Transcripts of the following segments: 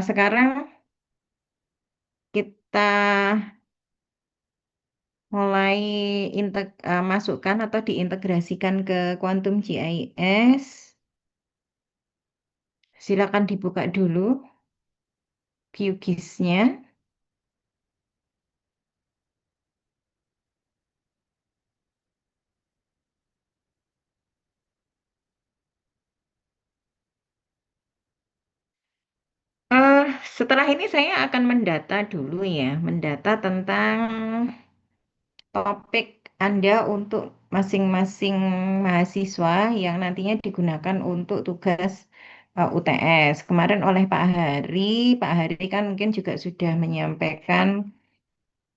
Sekarang kita mulai masukkan atau diintegrasikan ke Quantum GIS. Silakan dibuka dulu QGIS-nya. Eh, Setelah ini saya akan mendata dulu ya, mendata tentang topik Anda untuk masing-masing mahasiswa yang nantinya digunakan untuk tugas UTS. Kemarin oleh Pak Hari kan mungkin juga sudah menyampaikan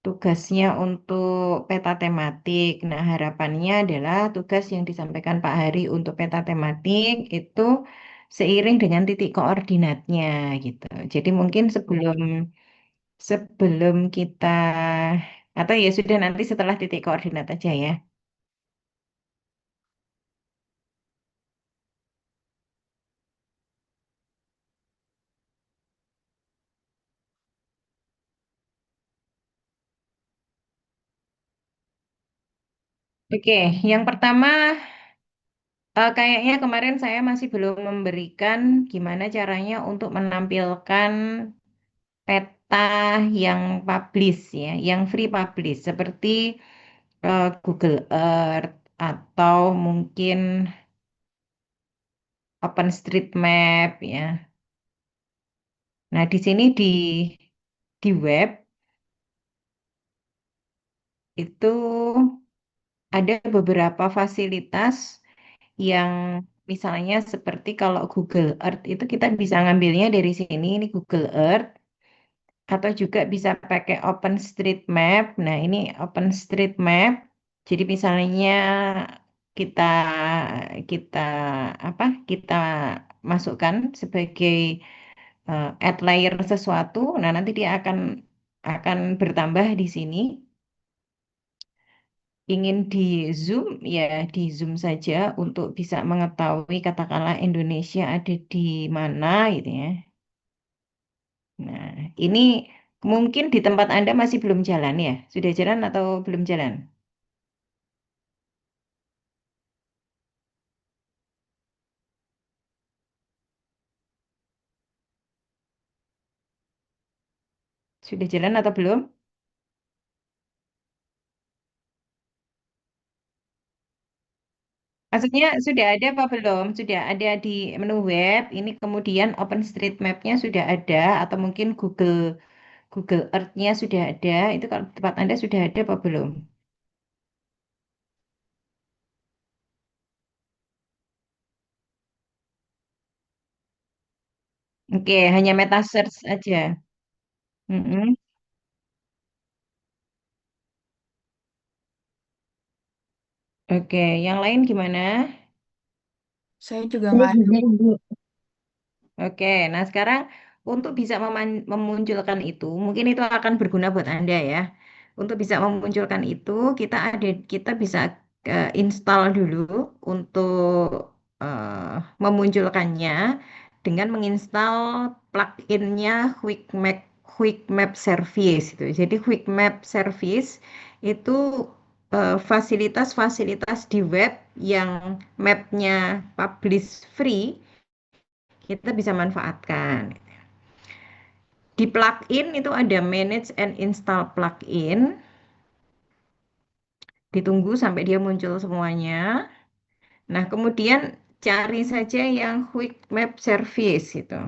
tugasnya untuk peta tematik. Nah, harapannya adalah tugas yang disampaikan Pak Hari untuk peta tematik itu seiring dengan titik koordinatnya gitu. Jadi mungkin sebelum sebelum kita atau ya sudah nanti setelah titik koordinat aja ya. Oke, yang pertama kayaknya kemarin saya masih belum memberikan gimana caranya untuk menampilkan peta yang publish ya, yang free publish seperti Google Earth atau mungkin OpenStreetMap ya. Nah, di sini di web itu ada beberapa fasilitas yang misalnya seperti kalau Google Earth itu kita bisa ngambilnya dari sini, ini Google Earth, atau juga bisa pakai OpenStreetMap. Nah, ini OpenStreetMap. Jadi misalnya kita kita apa? Kita masukkan sebagai add layer sesuatu. Nah, nanti dia akan bertambah di sini. Ingin di zoom ya di zoom saja untuk bisa mengetahui katakanlah Indonesia ada di mana gitu ya. Nah, ini mungkin di tempat Anda masih belum jalan ya? Sudah jalan atau belum jalan? Sudah jalan atau belum? Maksudnya sudah ada apa belum? Sudah ada di menu web, ini kemudian OpenStreetMap-nya sudah ada atau mungkin Google Earth-nya sudah ada. Itu kalau di tempat Anda sudah ada apa belum? Oke, hanya meta search aja. Mm-mm. Oke, yang lain gimana? Saya juga nggak ada. Oke, nah sekarang untuk bisa memunculkan itu, mungkin itu akan berguna buat Anda ya. Untuk bisa memunculkan itu, kita bisa install dulu untuk memunculkannya dengan menginstal plugin-nya Quick Map Service itu. Jadi Quick Map Service itu fasilitas-fasilitas di web yang mapnya publish free kita bisa manfaatkan. Di plugin itu ada manage and install plugin. Ditunggu sampai dia muncul semuanya. Nah, kemudian cari saja yang Quick Map Service itu.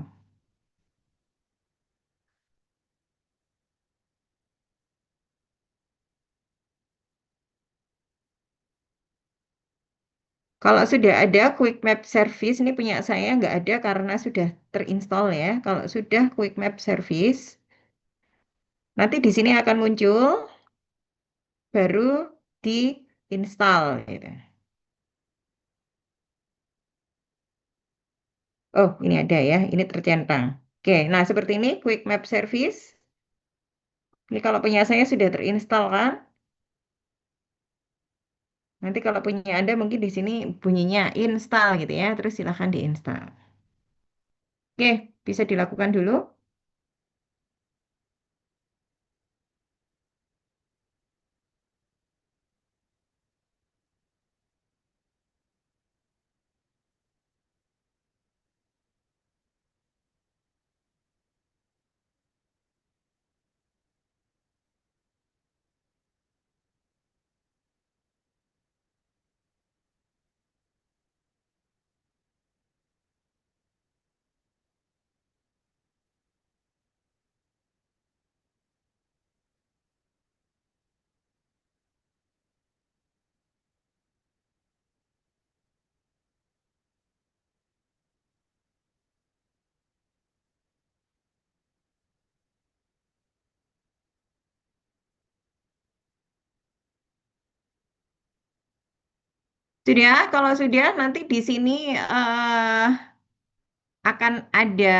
Kalau sudah ada Quick Map Service, ini punya saya nggak ada karena sudah terinstall ya. Kalau sudah Quick Map Service, nanti di sini akan muncul, baru di-install gitu. Oh, ini ada ya, ini tercentang. Oke, nah seperti ini Quick Map Service. Ini kalau punya saya sudah terinstall kan? Nanti kalau punya Anda mungkin di sini bunyinya install gitu ya. Terus silahkan diinstal. Oke. Bisa dilakukan dulu. Sudah, kalau sudah nanti di sini akan ada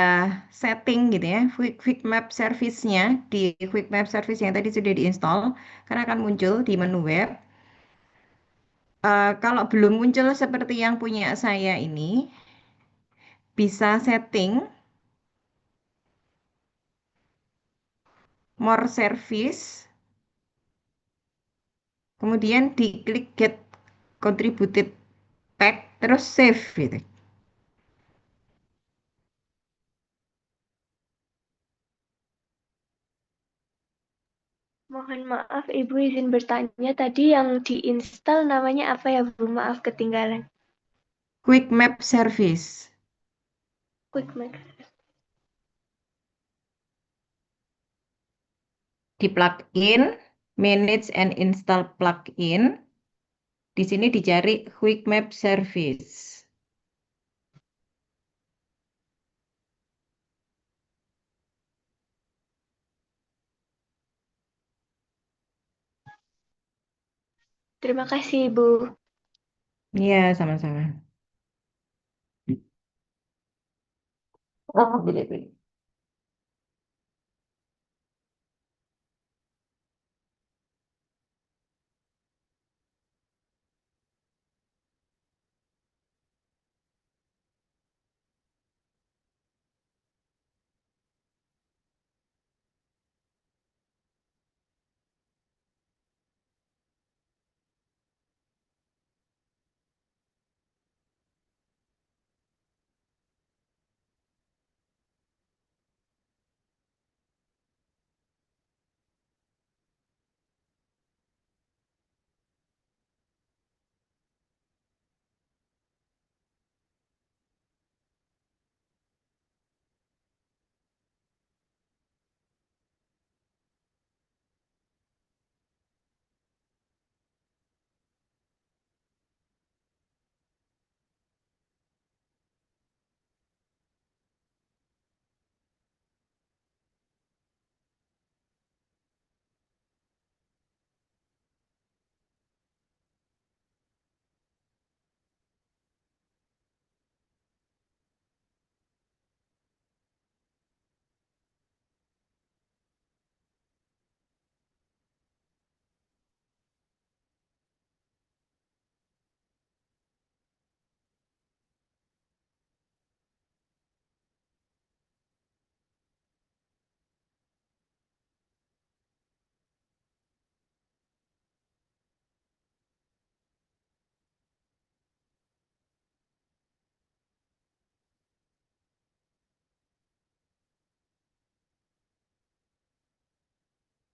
setting gitu ya, quick map service-nya di quick map service yang tadi sudah diinstal, karena akan muncul di menu web. Kalau belum muncul seperti yang punya saya ini, bisa setting more service, kemudian diklik get contributed pack, terus save gitu. Mohon maaf, Ibu izin bertanya. Tadi yang diinstal namanya apa ya, Bu? Maaf ketinggalan. Quick map service. Quick Mac. Di plugin, manage and install plugin. Di sini dicari quick map service. Terima kasih, Ibu. Iya, sama-sama. Oh, boleh.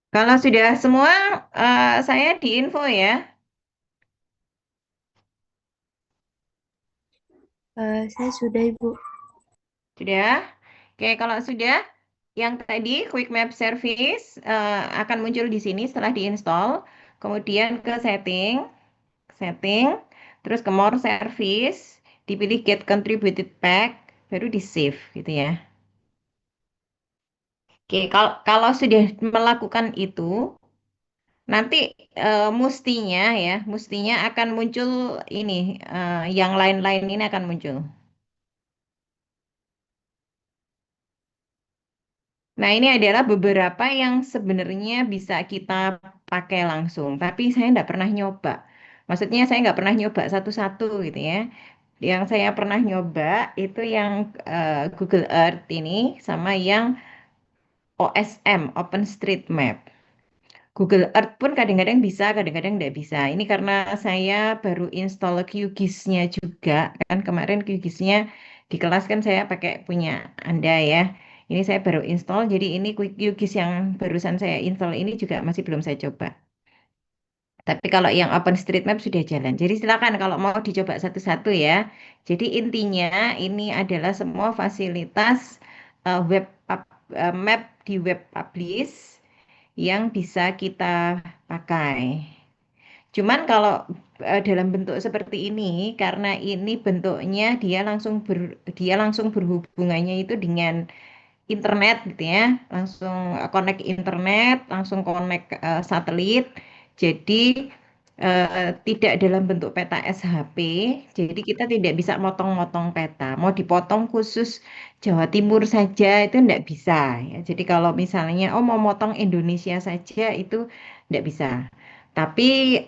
Kalau sudah semua, saya diinfo ya. Saya sudah, Ibu. Sudah. Oke, kalau sudah, yang tadi Quick Map Service akan muncul di sini setelah diinstal. Kemudian ke setting, terus ke More Service, dipilih Get Contributed Pack, baru di save gitu ya. Oke, kalau sudah melakukan itu, nanti mestinya akan muncul ini, yang lain-lain ini akan muncul. Nah, ini adalah beberapa yang sebenarnya bisa kita pakai langsung, tapi saya nggak pernah nyoba. Maksudnya saya nggak pernah nyoba satu-satu gitu ya. Yang saya pernah nyoba itu yang Google Earth ini sama yang OSM, OpenStreetMap. Google Earth pun kadang-kadang bisa, kadang-kadang nggak bisa. Ini karena saya baru install QGIS-nya juga. Kan kemarin QGIS-nya di kelas kan saya pakai punya Anda ya. Ini saya baru install, jadi ini QGIS yang barusan saya install ini juga masih belum saya coba. Tapi kalau yang OpenStreetMap sudah jalan. Jadi silakan kalau mau dicoba satu-satu ya. Jadi intinya ini adalah semua fasilitas map di web publish yang bisa kita pakai. Cuman kalau dalam bentuk seperti ini, karena ini bentuknya dia langsung berhubungannya itu dengan internet gitu ya, langsung connect internet, langsung connect satelit. Jadi tidak dalam bentuk peta SHP, jadi kita tidak bisa motong-motong peta. Mau dipotong khusus Jawa Timur saja itu tidak bisa ya. Jadi kalau misalnya oh mau motong Indonesia saja itu tidak bisa. Tapi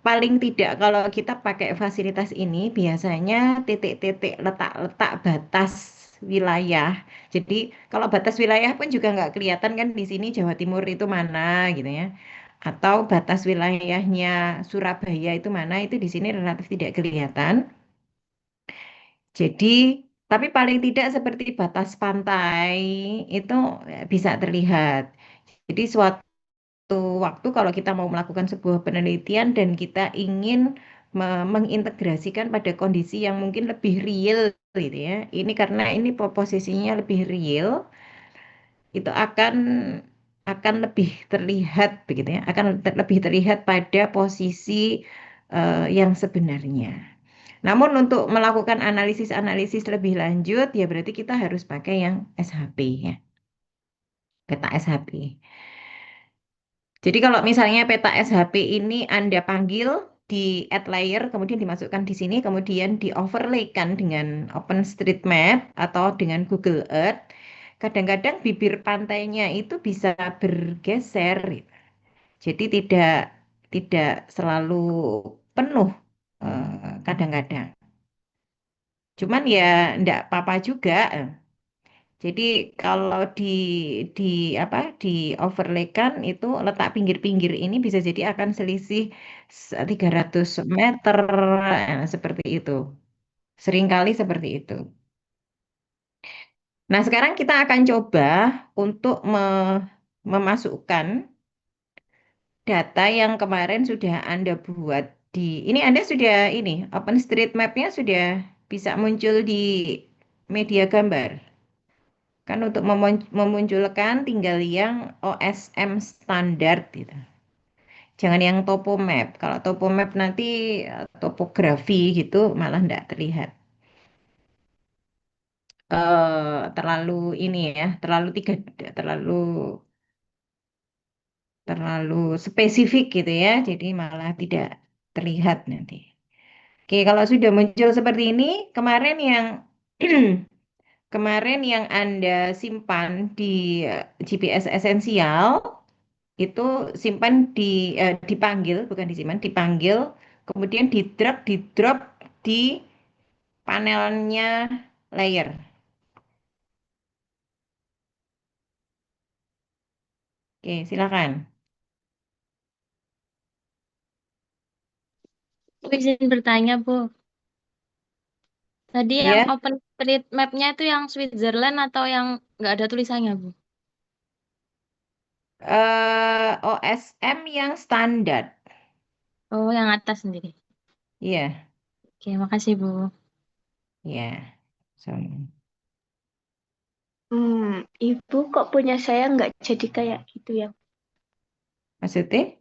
paling tidak kalau kita pakai fasilitas ini biasanya titik-titik letak-letak batas wilayah. Jadi kalau batas wilayah pun juga nggak kelihatan kan di sini Jawa Timur itu mana gitu ya. Atau batas wilayahnya Surabaya itu mana itu di sini relatif tidak kelihatan. Jadi tapi paling tidak seperti batas pantai itu bisa terlihat. Jadi suatu waktu kalau kita mau melakukan sebuah penelitian dan kita ingin mengintegrasikan pada kondisi yang mungkin lebih real gitu ya. Ini karena ini posisinya lebih real, itu akan lebih terlihat begitu ya, akan lebih terlihat pada posisi yang sebenarnya. Namun untuk melakukan analisis-analisis lebih lanjut ya berarti kita harus pakai yang SHP ya, peta SHP. Jadi kalau misalnya peta SHP ini Anda panggil di add layer, kemudian dimasukkan di sini, kemudian di overlaykan dengan OpenStreetMap atau dengan Google Earth, kadang-kadang bibir pantainya itu bisa bergeser, gitu. Jadi tidak selalu penuh kadang-kadang. Cuman ya enggak apa-apa juga. Jadi kalau di apa di overlaykan itu letak pinggir-pinggir ini bisa jadi akan selisih 300 meter seperti itu. Seringkali seperti itu. Nah, sekarang kita akan coba untuk memasukkan data yang kemarin sudah Anda buat ini Anda sudah ini OpenStreetMap-nya sudah bisa muncul di media gambar. Kan untuk memunculkan tinggal yang OSM standar gitu. Jangan yang topo map. Kalau topo map nanti topografi gitu malah tidak terlihat. Terlalu ini ya, terlalu terlalu spesifik gitu ya. Jadi malah tidak terlihat nanti. Oke, kalau sudah muncul seperti ini, kemarin yang kemarin yang Anda simpan di GPS esensial itu simpan dipanggil bukan disimpan dipanggil kemudian di drop di panelnya layer. Oke, silakan. Bu, izin bertanya, Bu. Tadi yang Ya, OpenStreetMap-nya itu yang Switzerland atau yang nggak ada tulisannya, Bu? OSM yang standar. Oh, yang atas sendiri. Iya, Oke, makasih, Bu. iya. So, Ibu kok punya saya nggak jadi kayak gitu ya? maksudnya?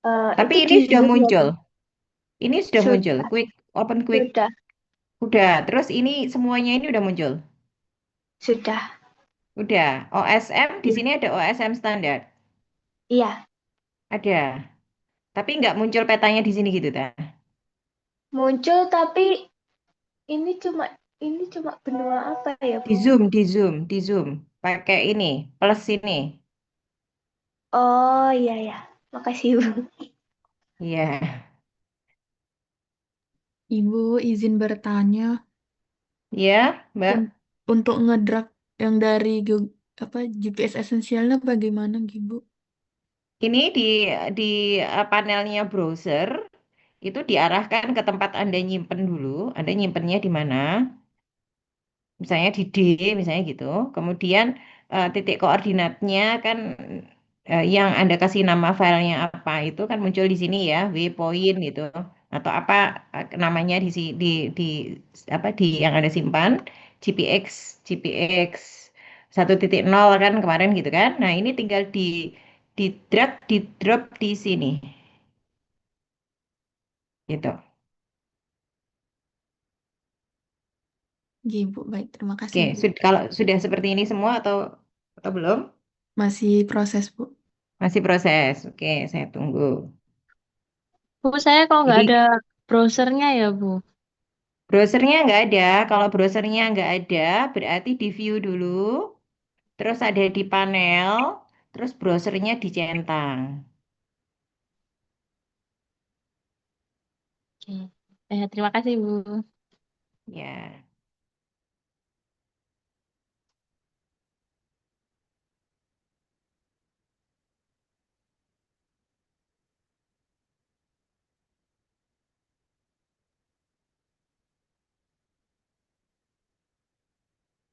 Tapi Itu ini di sudah Zoom ya, Bu? muncul. Ini sudah muncul. Sudah, Open quick sudah, udah. Terus ini semuanya ini udah muncul. sudah. Udah. OSM di Iya, sini ada OSM standar. iya. Ada. Tapi nggak muncul petanya di sini gitu, ta? Muncul tapi ini cuma ini cuma benua apa ya, Di Bu? zoom, di zoom, di zoom. Pakai ini, plus ini. Oh iya ya. Makasih, Bu. Iya. Ibu izin bertanya, Ya, Mbak. un- untuk ngedrag yang dari apa GPS esensialnya bagaimana, Ibu? Ini di panelnya browser itu diarahkan ke tempat Anda nyimpen dulu. Anda nyimpennya di mana? Misalnya di D, misalnya gitu. Kemudian titik koordinatnya kan yang Anda kasih nama filenya apa itu kan muncul di sini ya, waypoint gitu. Atau apa namanya di apa di yang Anda simpan, GPX, GPX 1.0 kan kemarin gitu kan. Nah, ini tinggal di drag, di drop di sini gitu. Ibu, baik, terima kasih, Oke, Bu. kalau sudah seperti ini semua atau belum? Masih proses, Bu. Masih proses. Oke, saya tunggu. Bu, saya kok nggak Jadi ada browsernya ya, Bu? browsernya nggak ada. Kalau browsernya nggak ada, berarti di view dulu, terus ada di panel, terus browsernya dicentang. Oke. Terima kasih, Bu. Ya.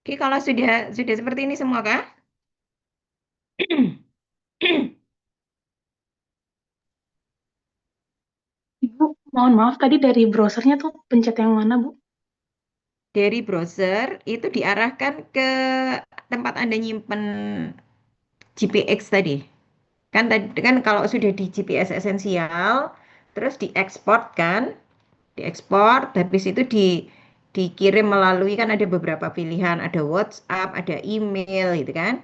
Oke, kalau sudah seperti ini semua kah? Ibu, mohon maaf tadi dari browsernya tuh pencet yang mana, Bu? Dari browser itu diarahkan ke tempat Anda nyimpen GPX tadi. Kan tadi kan kalau sudah di GPS esensial, terus diekspor kan, diekspor, habis itu dikirim melalui kan ada beberapa pilihan, ada WhatsApp, ada email gitu kan.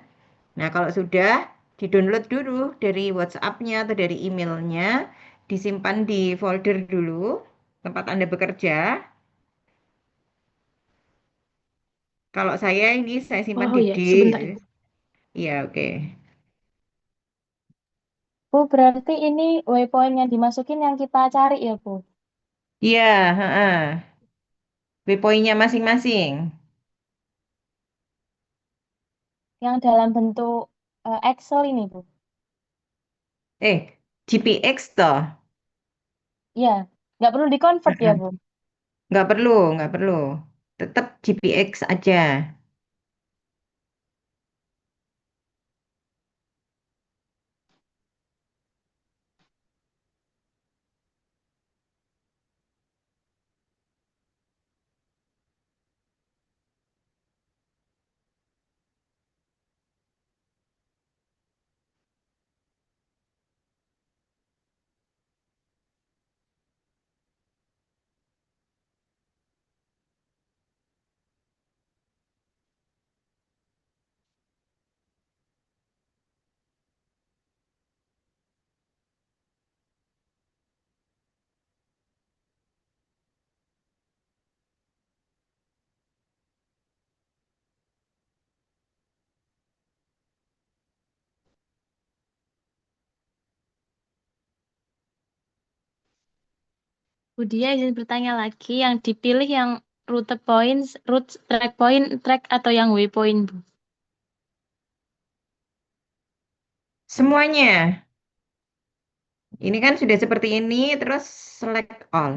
Nah, kalau sudah di-download dulu dari WhatsApp-nya atau dari emailnya, disimpan di folder dulu tempat Anda bekerja. Kalau saya ini saya simpan Oh di iya, D. sebentar, Ibu. Iya, oke. Bu, berarti ini waypoint yang dimasukin yang kita cari ya, Bu? Iya, heeh. Waypoint-nya masing-masing. Yang dalam bentuk Excel ini, Bu? GPX toh. Iya, nggak perlu di-convert ya, Heeh. Bu? Nggak perlu, nggak perlu. Tetap GPX aja. Bu Dia izin bertanya lagi, yang dipilih yang rute points, route track point, track atau yang waypoint, Bu? Semuanya. Ini kan sudah seperti ini, terus select all.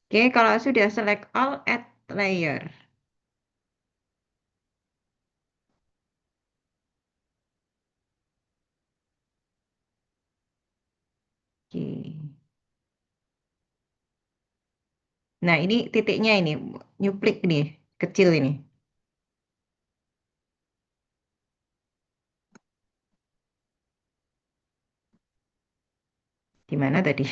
Oke, kalau sudah select all, add layer. Oke. Nah, ini titiknya ini, nyuplik nih, kecil ini. Di mana tadi?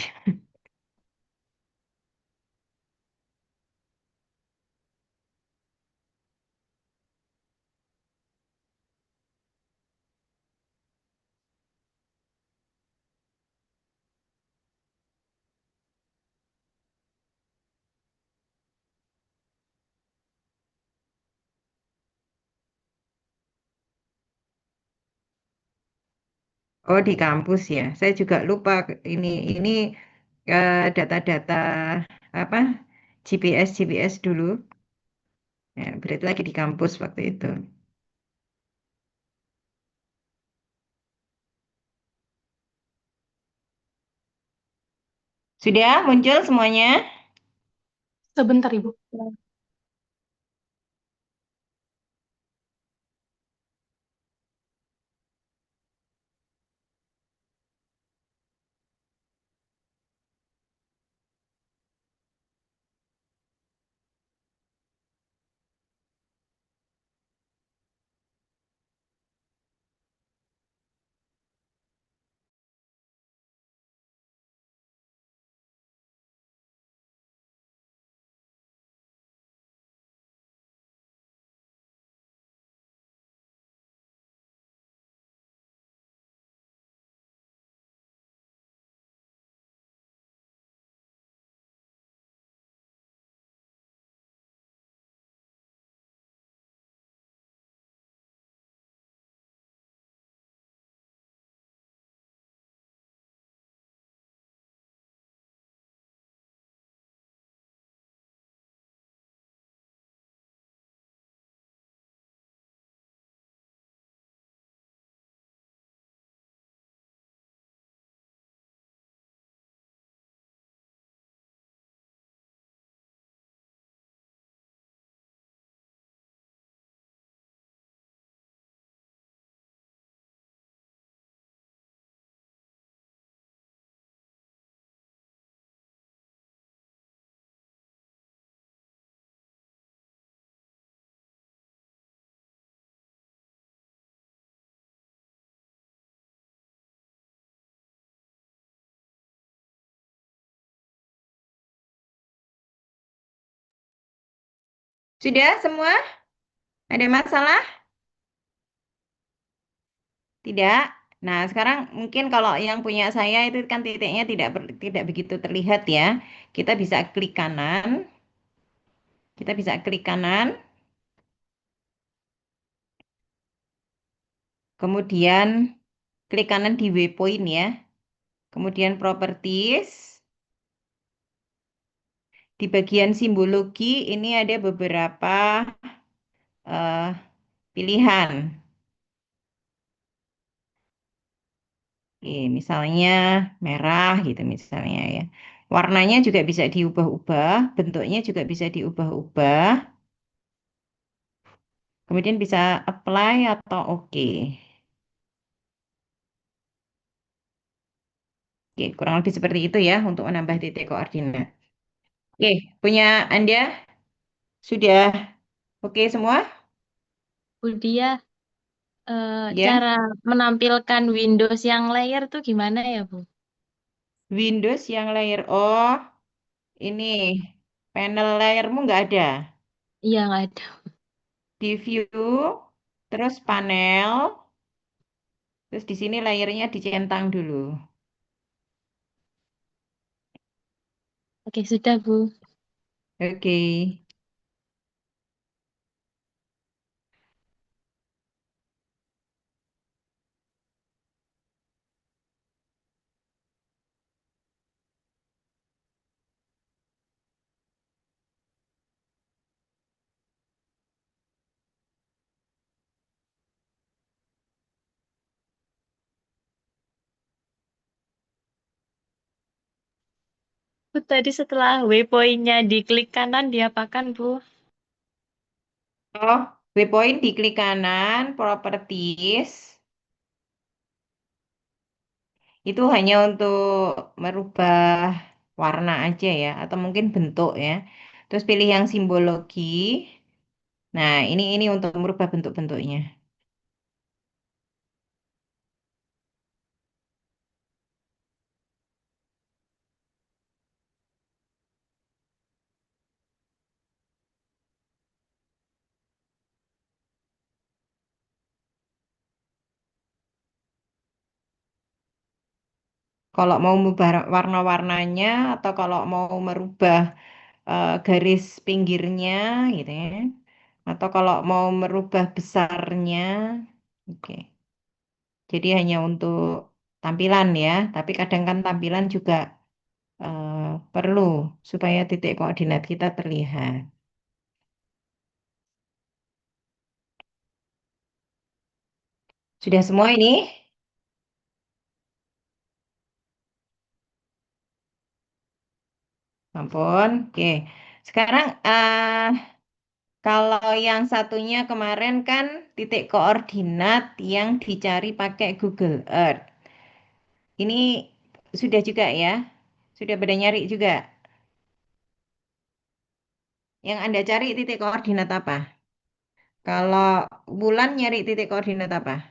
Oh, di kampus ya. Saya juga lupa ini data-data apa GPS dulu. Ya, berarti lagi di kampus waktu itu. Sudah muncul semuanya? Sebentar, Ibu. Sudah semua? Ada masalah? Tidak. Nah, sekarang mungkin kalau yang punya saya itu kan titiknya tidak begitu terlihat ya. Kita bisa klik kanan. Kita bisa klik kanan. Kemudian klik kanan di waypoint ya. Kemudian properties. Di bagian simbologi ini ada beberapa eh, pilihan. Oke, misalnya merah gitu misalnya ya. Warnanya juga bisa diubah-ubah, bentuknya juga bisa diubah-ubah. Kemudian bisa apply atau oke. Oke, kurang lebih seperti itu ya untuk menambah titik koordinat. Oke, punya Anda sudah oke semua? Budia, Ya, cara menampilkan Windows yang layer tuh gimana ya, Bu? Windows yang layer. Oh, ini panel layermu nggak ada. Iya, nggak ada. Di view, terus panel, terus di sini layernya dicentang dulu. Oke, sudah, Bu. Oke. Bu, tadi setelah waypoint-nya diklik kanan, diapakan, Bu? Oh, waypoint diklik kanan, properties. Itu hanya untuk merubah warna aja ya, atau mungkin bentuk ya. Terus pilih yang simbologi. Nah, ini untuk merubah bentuk-bentuknya. Kalau mau merubah warna-warnanya atau kalau mau merubah garis pinggirnya gitu ya. Atau kalau mau merubah besarnya. Oke. Jadi hanya untuk tampilan ya, tapi kadang kan tampilan juga perlu supaya titik koordinat kita terlihat. Sudah semua ini? Ampun, oke. Sekarang kalau yang satunya kemarin kan titik koordinat yang dicari pakai Google Earth. Ini sudah juga ya? Sudah pada nyari juga? Yang Anda cari titik koordinat apa? Kalau bulan nyari titik koordinat apa?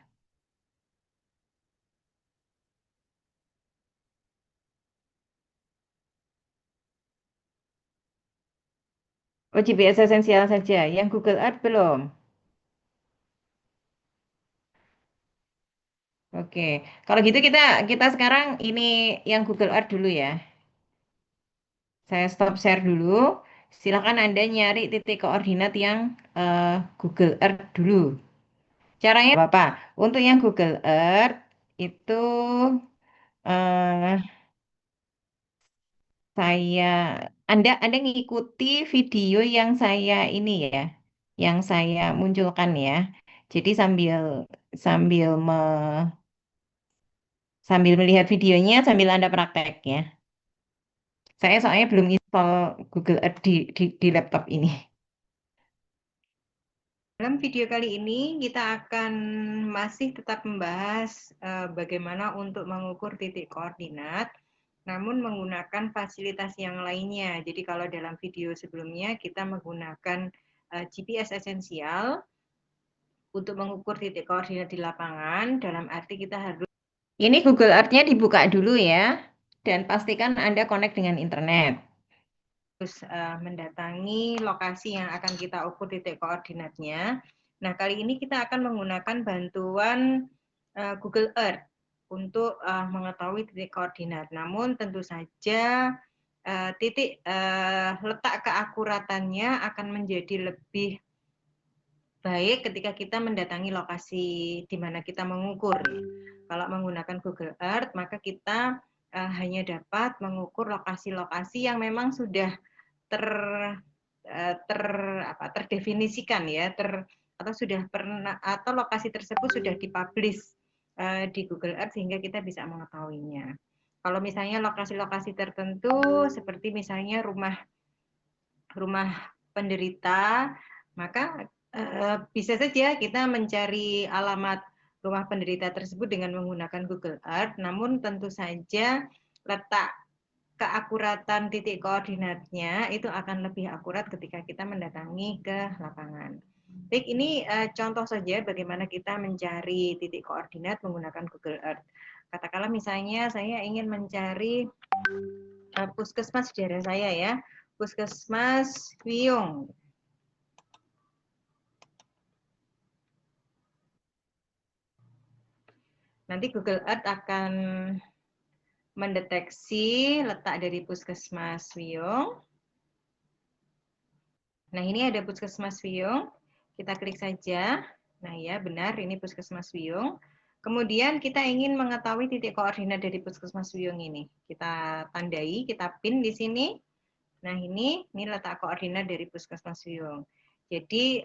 Oh, GPS esensial saja. Yang Google Earth belum? Oke. Kalau gitu kita sekarang ini yang Google Earth dulu ya. Saya stop share dulu. Silakan Anda nyari titik koordinat yang Google Earth dulu. Caranya apa? Untuk yang Google Earth itu eh, saya Anda ngikuti video yang saya ini ya, yang saya munculkan ya. Jadi sambil sambil melihat videonya sambil Anda praktek ya. Saya soalnya belum install Google Earth di laptop ini. Dalam video kali ini kita akan masih tetap membahas bagaimana untuk mengukur titik koordinat, namun menggunakan fasilitas yang lainnya. Jadi kalau dalam video sebelumnya kita menggunakan GPS esensial untuk mengukur titik koordinat di lapangan, dalam arti kita harus... Ini Google Earth-nya dibuka dulu ya, dan pastikan Anda connect dengan internet. Terus mendatangi lokasi yang akan kita ukur titik koordinatnya. Nah, kali ini kita akan menggunakan bantuan Google Earth untuk mengetahui titik koordinat. Namun tentu saja titik letak keakuratannya akan menjadi lebih baik ketika kita mendatangi lokasi di mana kita mengukur. Kalau menggunakan Google Earth, maka kita hanya dapat mengukur lokasi-lokasi yang memang sudah terdefinisikan ya, atau sudah pernah, atau lokasi tersebut sudah dipublish di Google Earth sehingga kita bisa mengetahuinya. Kalau misalnya lokasi-lokasi tertentu seperti misalnya rumah penderita, maka bisa saja kita mencari alamat rumah penderita tersebut dengan menggunakan Google Earth, namun tentu saja letak keakuratan titik koordinatnya itu akan lebih akurat ketika kita mendatangi ke lapangan. Baik, ini contoh saja bagaimana kita mencari titik koordinat menggunakan Google Earth. Katakanlah misalnya saya ingin mencari puskesmas di daerah saya ya, Puskesmas Wiyung. Nanti Google Earth akan mendeteksi letak dari Puskesmas Wiyung. Nah, ini ada Puskesmas Wiyung. Kita klik saja. Nah, ya benar, ini Puskesmas Wiyung. Kemudian kita ingin mengetahui titik koordinat dari Puskesmas Wiyung ini. Kita tandai, kita pin di sini. Nah, ini letak koordinat dari Puskesmas Wiyung. Jadi,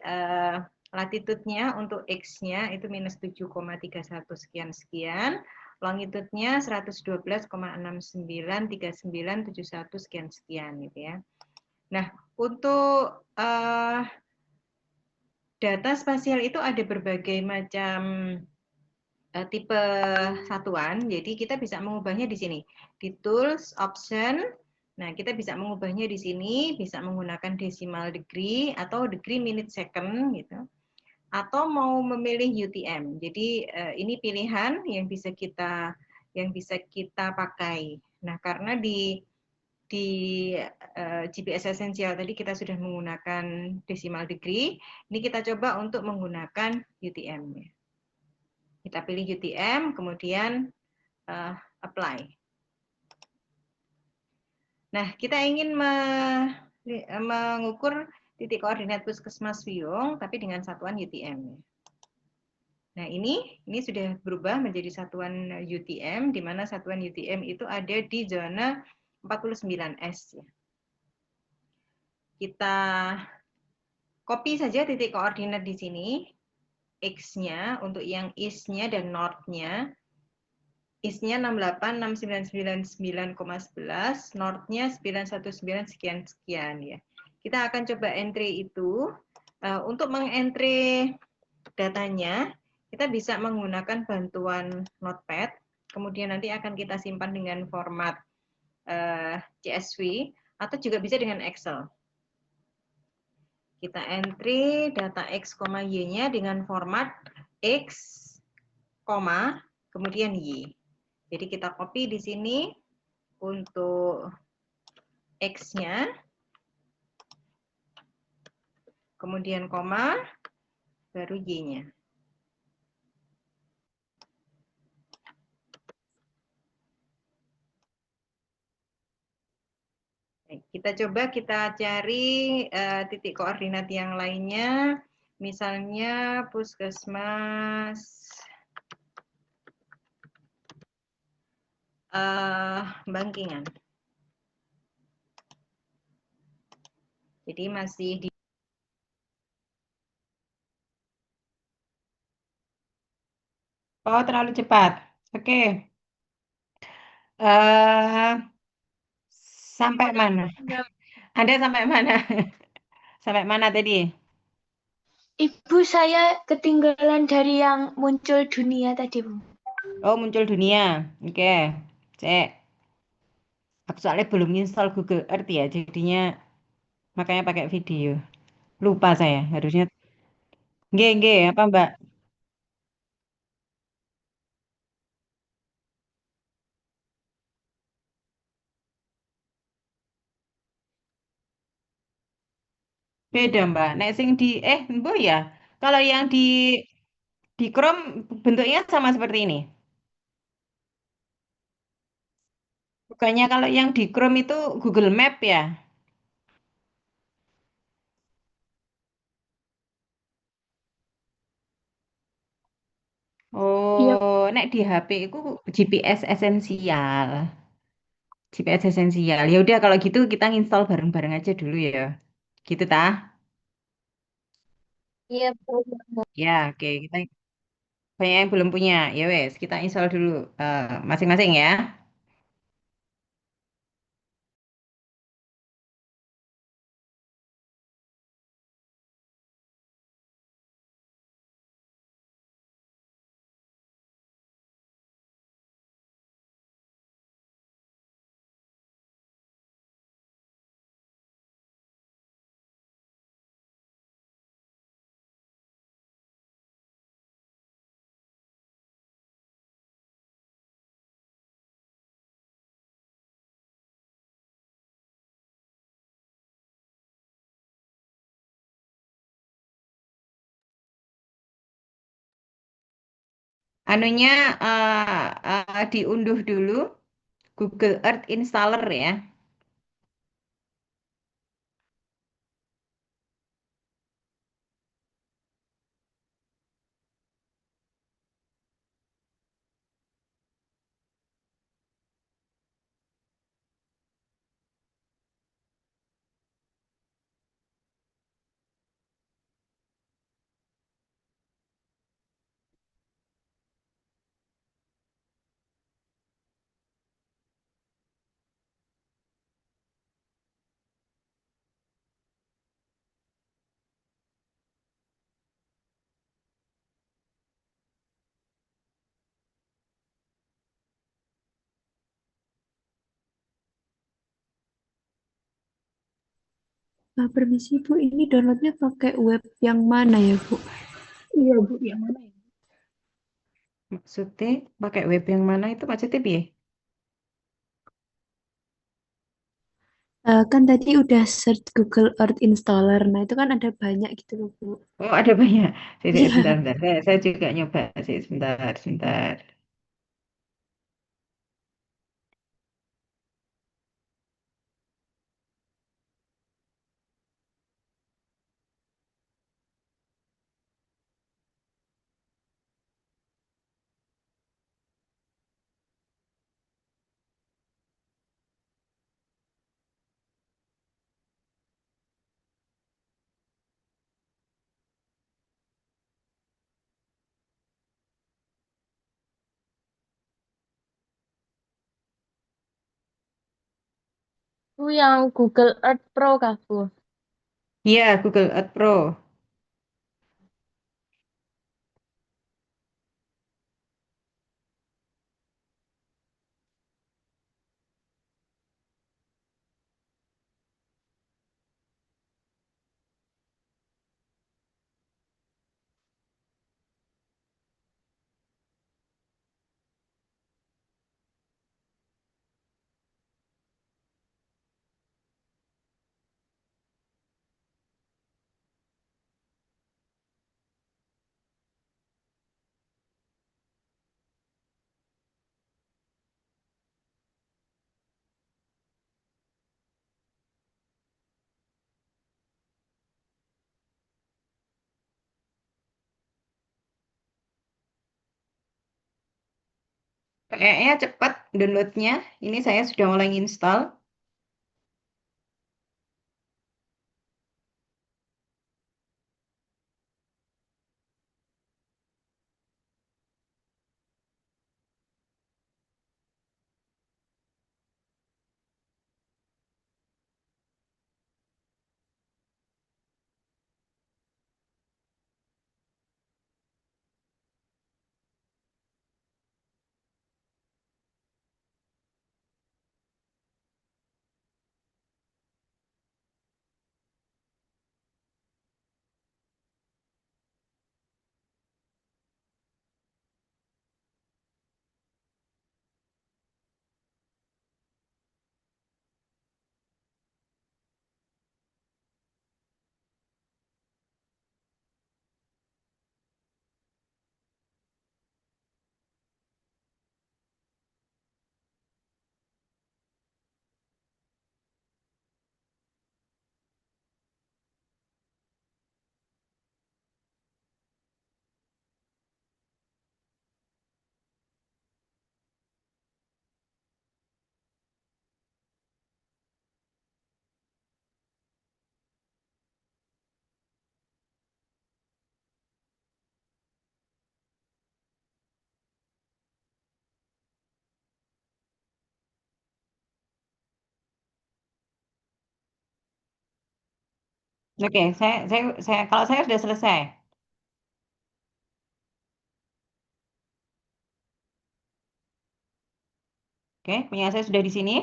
latitude-nya untuk X-nya itu minus 7,31 sekian-sekian. Longitude-nya 112,693971 sekian-sekian gitu ya. Nah, untuk data spasial itu ada berbagai macam tipe satuan. Jadi kita bisa mengubahnya di sini. Di Tools, Option. Nah, kita bisa mengubahnya di sini, bisa menggunakan decimal degree atau degree minute second gitu. Atau mau memilih UTM. Jadi ini pilihan yang bisa kita pakai. Nah, karena di GPS esensial tadi kita sudah menggunakan decimal degree, ini kita coba untuk menggunakan UTM. Kita pilih UTM, kemudian apply. Nah, kita ingin mengukur titik koordinat Puskesmas Wiyung, tapi dengan satuan UTM. Nah, ini sudah berubah menjadi satuan UTM, di mana satuan UTM itu ada di zona 49S. Ya. Kita copy saja titik koordinat di sini, X-nya untuk yang East-nya dan North-nya. East-nya 686999,11, North-nya 919 sekian-sekian. Ya. Kita akan coba entry itu. Untuk mengentry datanya, kita bisa menggunakan bantuan Notepad, kemudian nanti akan kita simpan dengan format CSV, atau juga bisa dengan Excel. Kita entry data X, Y-nya dengan format X, kemudian Y. Jadi kita copy di sini untuk X-nya, kemudian koma, baru Y-nya. Kita coba kita cari titik koordinat yang lainnya, misalnya Puskesmas Bangkingan. Jadi masih di terlalu cepat. Oke. Sampai mana? Anda sampai mana? Sampai mana tadi? Ibu, saya ketinggalan dari yang muncul dunia tadi, Bu. Oh, muncul dunia. Oke. Cek. Aku soalnya belum install Google Earth ya, jadinya makanya pakai video. Lupa saya, harusnya. Nggih, apa Mbak? Beda Mbak. Nek sing di Mbok ya. Kalau yang di Chrome bentuknya sama seperti ini. Bukannya kalau yang di Chrome itu Google Map ya? Iya, Oh, nek di HP itu GPS esensial. GPS esensial. Ya udah kalau gitu kita nginstal bareng-bareng aja dulu ya. Gitu tah? iya, Bu. Ya, oke. Kita banyak yang belum punya. Ya wes, kita install dulu masing-masing ya. Anunya diunduh dulu Google Earth Installer ya. Permisi Bu, ini downloadnya pakai web yang mana ya Bu? Iya, Bu, yang mana ya? Maksudnya pakai web yang mana itu maksudnya piye? Kan tadi udah search Google Earth Installer, nah itu kan ada banyak gitu loh Bu. Oh, ada banyak. Sebentar, Iya. sebentar. Saya juga nyoba sih, sebentar, sebentar. yang Google Earth Pro kah, Bu? Iya, Google Earth Pro. Kayaknya cepat downloadnya. Ini saya sudah mulai install. Oke, kalau saya sudah selesai. Oke, punya saya sudah di sini.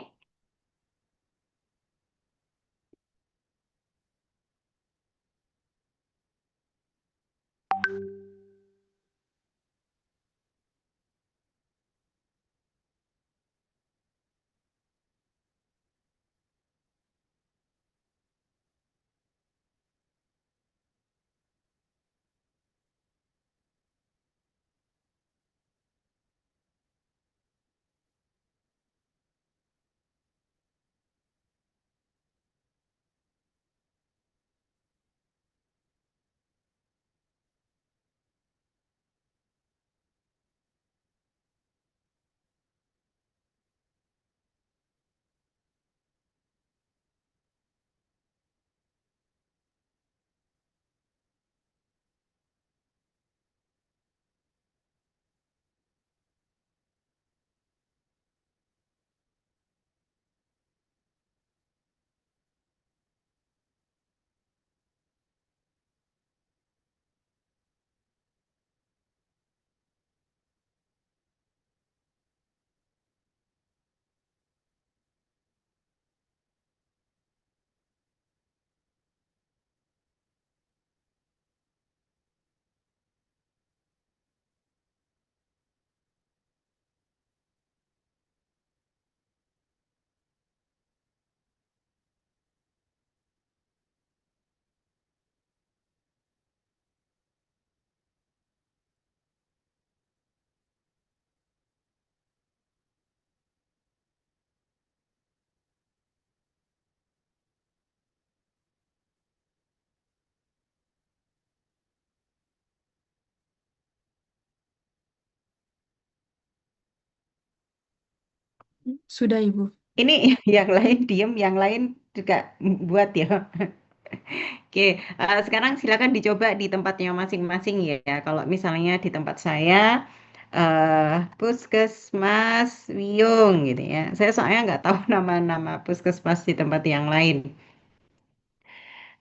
Sudah, Ibu. Ini yang lain diem, yang lain juga buat ya. Oke, sekarang silakan dicoba di tempatnya masing-masing ya. Kalau misalnya di tempat saya, Puskesmas Wiyung gitu ya. Saya soalnya nggak tahu nama-nama puskesmas di tempat yang lain.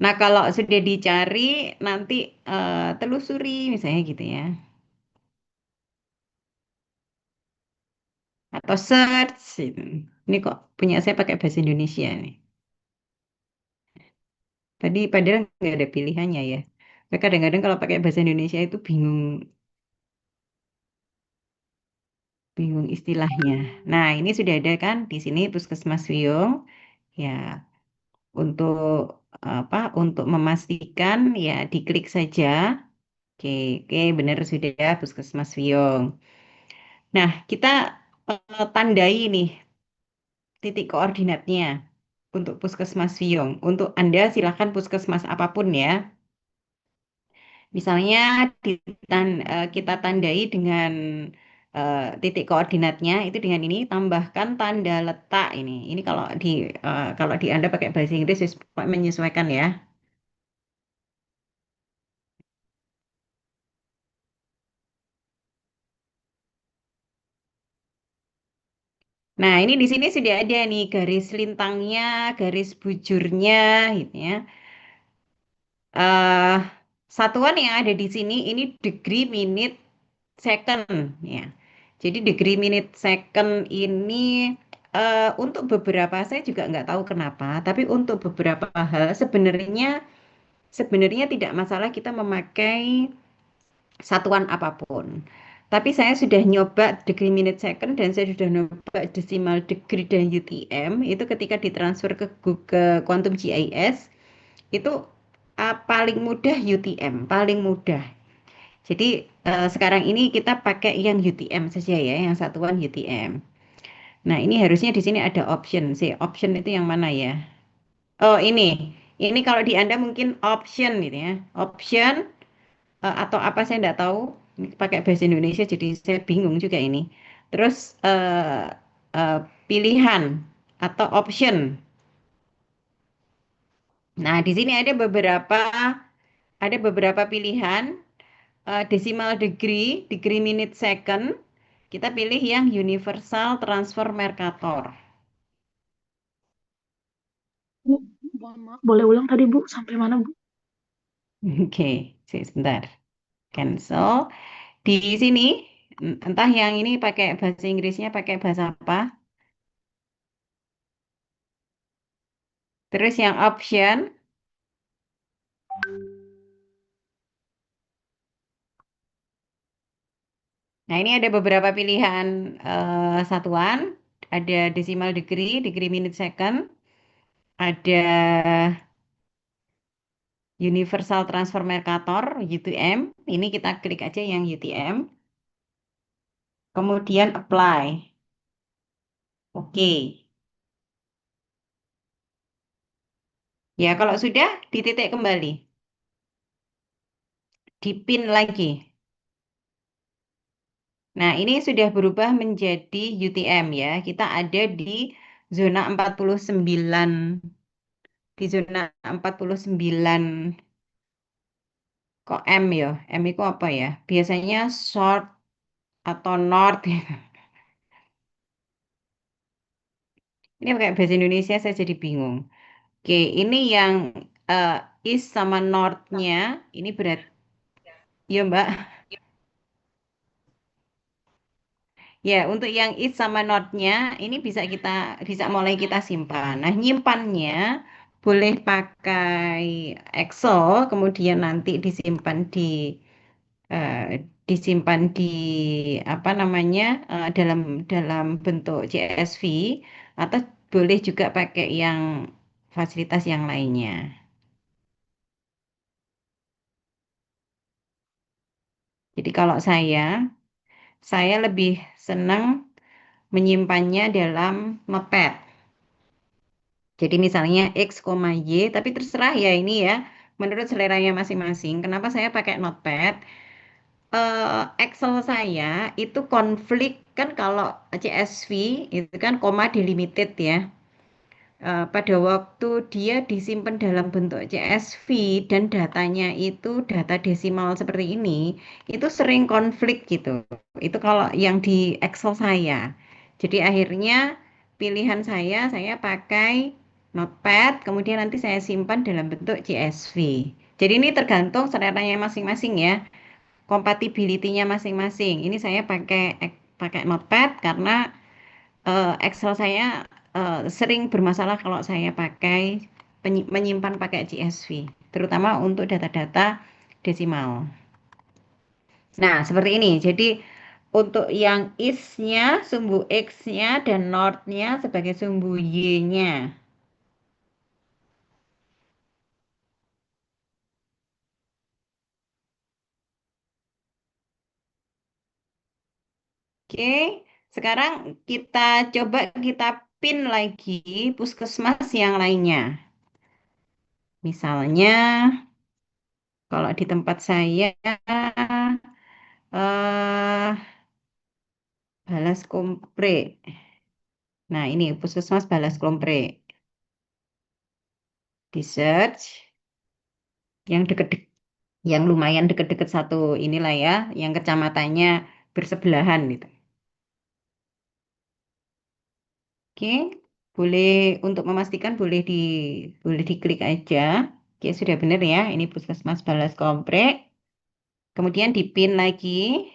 Nah, kalau sudah dicari, nanti telusuri misalnya gitu ya. Atau search gitu. Ini kok punya saya pakai bahasa Indonesia nih. Tadi padahal nggak ada pilihannya ya. Saya kadang-kadang kalau pakai bahasa Indonesia itu bingung, bingung istilahnya. Nah, ini sudah ada kan di sini Puskesmas Wiyung. Ya, untuk apa? Untuk memastikan ya diklik saja. Oke, oke, benar sudah Puskesmas Wiyung. Nah, kita tandai nih titik koordinatnya untuk Puskesmas Wiyung. Untuk Anda silakan puskesmas apapun ya. Misalnya kita tandai dengan titik koordinatnya itu dengan ini tambahkan tanda letak ini. Ini kalau di Anda pakai bahasa Inggris menyesuaikan ya. Nah, ini di sini sudah ada nih garis lintangnya, garis bujurnya gitu ya. eh Satuan yang ada di sini ini degree minute second ya. Jadi degree minute second ini untuk beberapa saya juga nggak tahu kenapa, tapi untuk beberapa hal sebenarnya tidak masalah kita memakai satuan apapun. Tapi saya sudah nyoba degree minute second dan saya sudah nyoba decimal degree dan UTM itu ketika ditransfer ke Google Quantum GIS itu paling mudah UTM, paling mudah. Jadi sekarang ini kita pakai yang UTM saja ya, yang satuan UTM. Nah, ini harusnya di sini ada option. Option itu yang mana ya? Oh, ini kalau di Anda mungkin option gitu ya. Option atau apa saya nggak tahu. Ini pakai bahasa Indonesia jadi saya bingung juga ini. Terus pilihan atau option. Nah, di sini ada beberapa pilihan. Decimal degree, degree minute second. Kita pilih yang universal transfer Mercator. Bu, mohon maaf, boleh ulang tadi Bu, sampai mana Bu? Oke, sebentar. Cancel. Di sini, entah yang ini pakai bahasa Inggrisnya pakai bahasa apa. Terus yang option. Nah, ini ada beberapa pilihan satuan. Ada decimal degree, degree minute second. Ada universal transfer Mercator, UTM. Ini kita klik aja yang UTM. Kemudian apply. Oke. Ya, kalau sudah dititik kembali. Dipin lagi. Nah, ini sudah berubah menjadi UTM ya. Kita ada zona 49 di zona 49 kok M ya. M itu apa ya? Biasanya short atau north. Ini pakai bahasa Indonesia saya jadi bingung. Oke, ini yang eh, east sama north-nya ini berat. Ya, Mbak. Ya, untuk yang east sama north-nya ini bisa mulai kita simpan. Nah, nyimpannya boleh pakai Excel, kemudian nanti eh, disimpan di apa namanya dalam dalam bentuk CSV atau boleh juga pakai yang fasilitas yang lainnya. Jadi kalau saya lebih senang menyimpannya dalam Notepad. Jadi misalnya X, Y, tapi terserah ya ini ya, menurut seleranya masing-masing. Kenapa saya pakai Notepad? Excel saya itu konflik kan kalau CSV itu kan koma delimited ya. pada waktu dia disimpan dalam bentuk CSV dan datanya itu data desimal seperti ini, itu sering konflik gitu. Itu kalau yang di Excel saya. Jadi akhirnya pilihan saya pakai Notepad, kemudian nanti saya simpan dalam bentuk CSV. Jadi ini tergantung seleranya masing-masing ya, compatibility-nya masing-masing. Ini saya pakai Notepad karena Excel saya sering bermasalah kalau saya menyimpan pakai CSV, terutama untuk data-data desimal. Nah, seperti ini. Jadi untuk yang is-nya, sumbu X-nya, dan north-nya sebagai sumbu Y-nya. Oke, sekarang kita pin lagi puskesmas yang lainnya. Misalnya, kalau di tempat saya, eh Balas Kompre. Nah, ini Puskesmas Balas Kompre. Di search yang yang lumayan deket-deket satu inilah ya, yang kecamatannya bersebelahan gitu. Oke, boleh untuk memastikan boleh diklik aja. Oke, sudah benar ya. Ini Puskesmas Balas Kompre. Kemudian dipin lagi.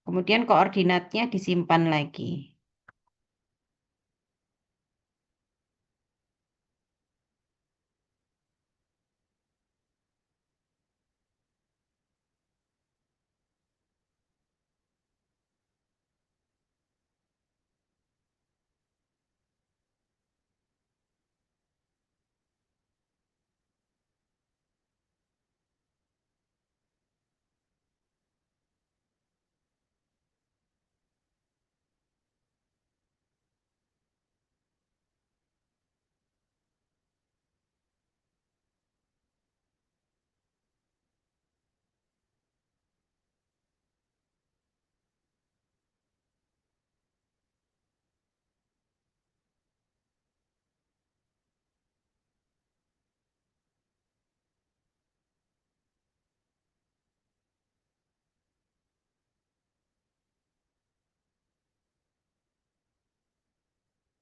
Kemudian koordinatnya disimpan lagi.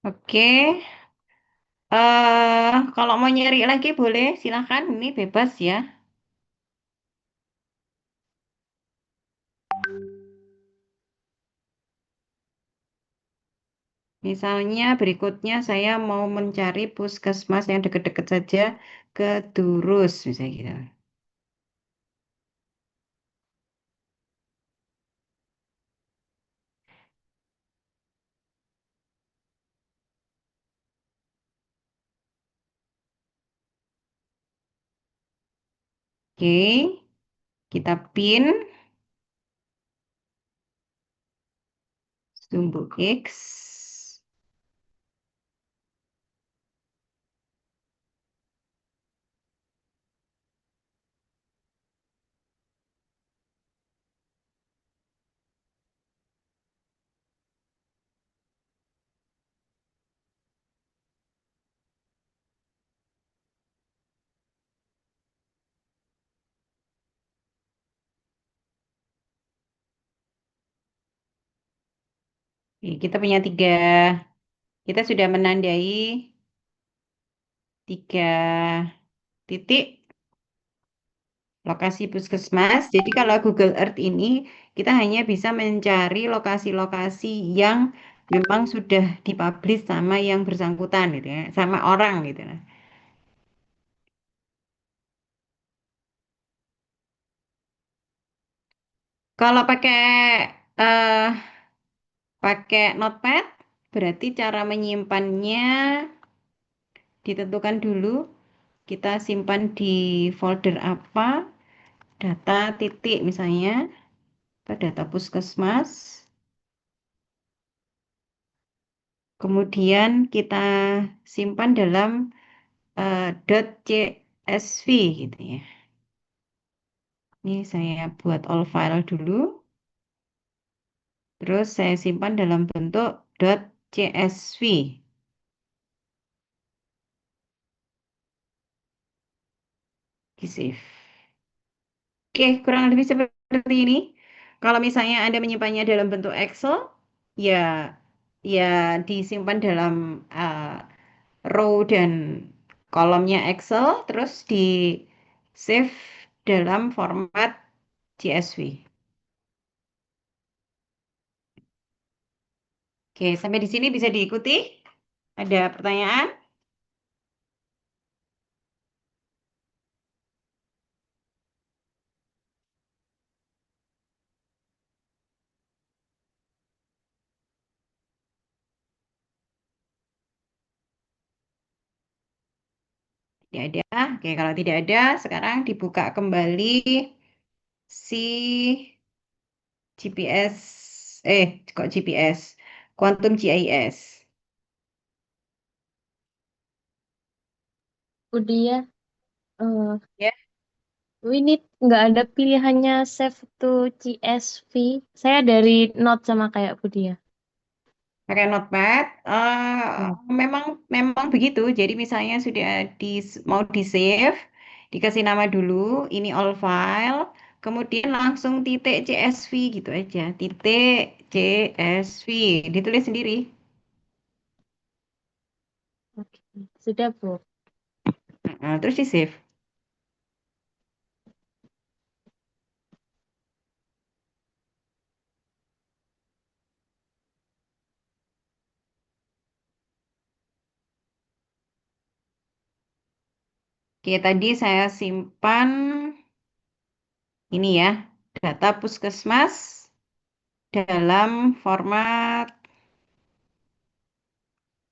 Oke, kalau mau nyari lagi boleh, silahkan. Ini bebas ya. Misalnya berikutnya saya mau mencari puskesmas yang dekat-dekat saja ke Durus, misalnya gitu. Oke, kita pin sumbu X. Oke, kita sudah menandai 3 titik lokasi puskesmas. Jadi kalau Google Earth ini kita hanya bisa mencari lokasi-lokasi yang memang sudah dipublish sama yang bersangkutan gitu ya, sama orang gitu. Kalau eh, pakai Notepad, berarti cara menyimpannya ditentukan dulu. Kita simpan di folder apa, data titik misalnya, atau data puskesmas. Kemudian kita simpan dalam .csv gitu ya. Ini saya buat all file dulu. Terus saya simpan dalam bentuk CSV. Di save. Oke, kurang lebih seperti ini. Kalau misalnya Anda menyimpannya dalam bentuk Excel, ya ya disimpan dalam row dan kolomnya Excel, terus di save dalam format CSV. Oke, sampai di sini bisa diikuti. Ada pertanyaan? Tidak ada. Oke, kalau tidak ada, sekarang dibuka kembali si GPS, kok GPS? Quantum GIS. Budia, eh Ya, ini nggak ada pilihannya save to CSV. Saya dari Note sama kayak Budia. pakai notepad. Ya. Memang memang begitu. Jadi misalnya sudah mau di save, dikasih nama dulu, ini all file, kemudian langsung titik CSV gitu aja. Titik CSV, ditulis sendiri. Oke. Sudah, Bu. Nah, terus di save. Oke, tadi saya simpan ini ya, data puskesmas dalam format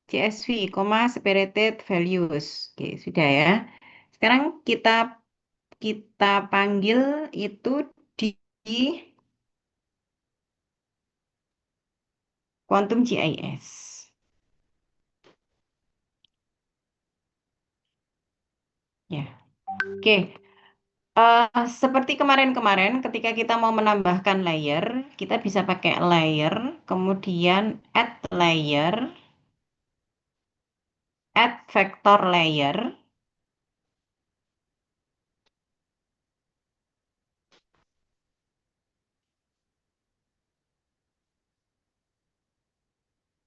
CSV, separated values. Oke, sudah ya. Sekarang kita kita panggil itu di Quantum GIS. Ya, oke. Seperti kemarin-kemarin, ketika kita mau menambahkan layer, kita bisa pakai layer, kemudian add vector layer.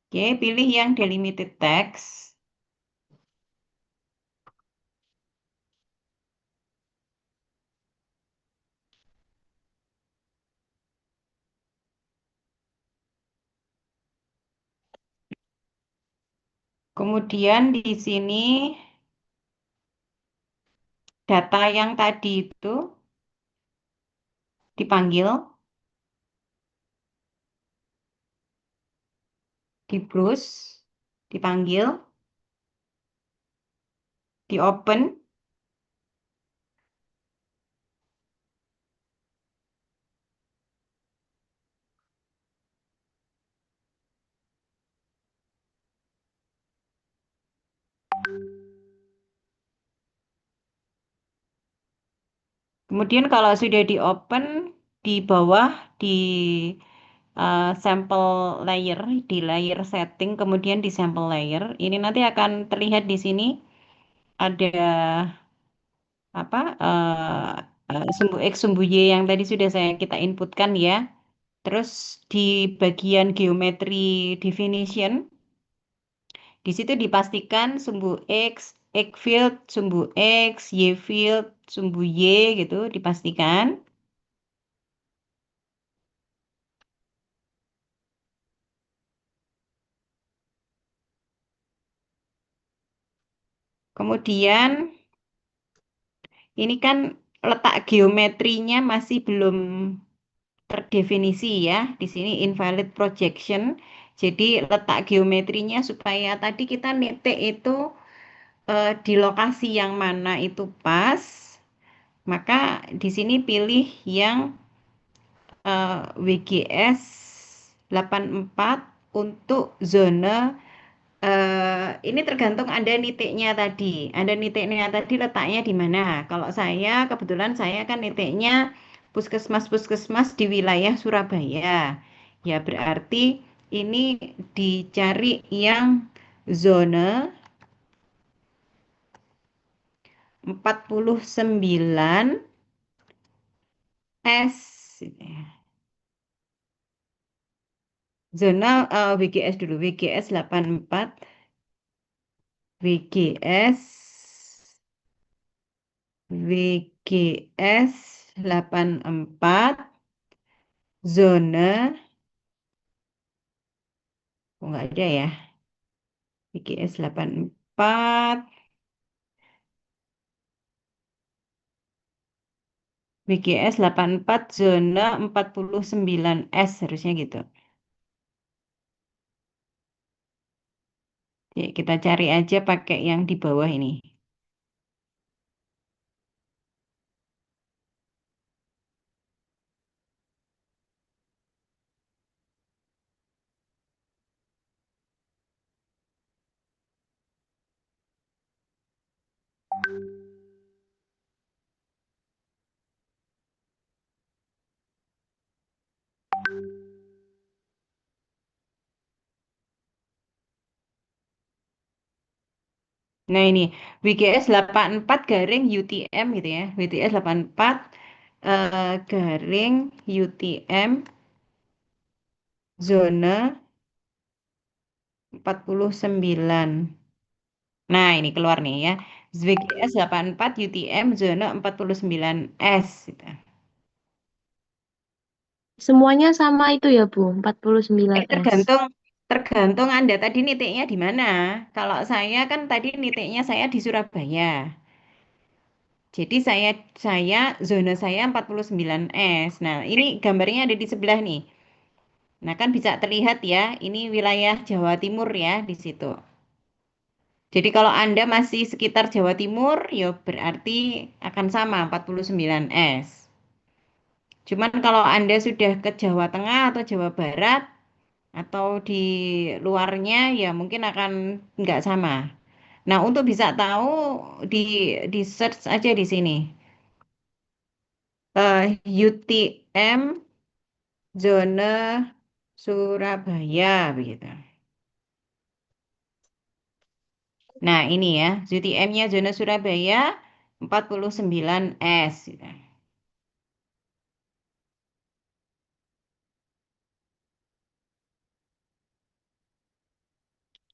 Oke, pilih yang delimited text. Kemudian di sini data yang tadi itu dipanggil, di browse, dipanggil, di open, kemudian kalau sudah di open, di bawah di sampel layer, di layer setting, kemudian di sampel layer, ini nanti akan terlihat di sini ada apa sumbu X, sumbu Y yang tadi sudah kita inputkan ya. Terus di bagian geometri definition, di situ dipastikan sumbu X field, sumbu X, Y field, sumbu Y gitu dipastikan. Kemudian ini kan letak geometrinya masih belum terdefinisi ya. Di sini invalid projection. Jadi letak geometrinya supaya tadi kita nitik itu di lokasi yang mana itu pas, maka di sini pilih yang WGS 84 untuk zona. Ini tergantung Anda nitiknya tadi. Anda nitiknya tadi letaknya di mana? Kalau saya, kebetulan saya kan nitiknya puskesmas-puskesmas di wilayah Surabaya. Ya berarti Ini dicari yang zona 49 S. Zona WGS dulu, WGS 84, WGS, WGS 84, zona, oh nggak ada ya, WGS 84, WGS 84, zona 49 S harusnya gitu. Oke, kita cari aja pakai yang di bawah ini. Nah ini WGS 84 garing UTM gitu ya. WGS 84 garing UTM zona 49. Nah ini keluar nih ya. WGS 84 UTM zona 49 S gitu. Semuanya sama itu ya, Bu, 49S. Tergantung tergantung Anda tadi nitiknya di mana. Kalau saya kan tadi nitiknya saya di Surabaya. Jadi saya zona saya 49 S. Nah, ini gambarnya ada di sebelah nih. Nah, kan bisa terlihat ya, ini wilayah Jawa Timur ya di situ. Jadi kalau Anda masih sekitar Jawa Timur, ya berarti akan sama 49 S. Cuman kalau Anda sudah ke Jawa Tengah atau Jawa Barat atau di luarnya ya mungkin akan nggak sama. Nah, untuk bisa tahu di search aja di sini. UTM zona Surabaya begitu. Nah, ini ya, UTM-nya zona Surabaya 49 S gitu.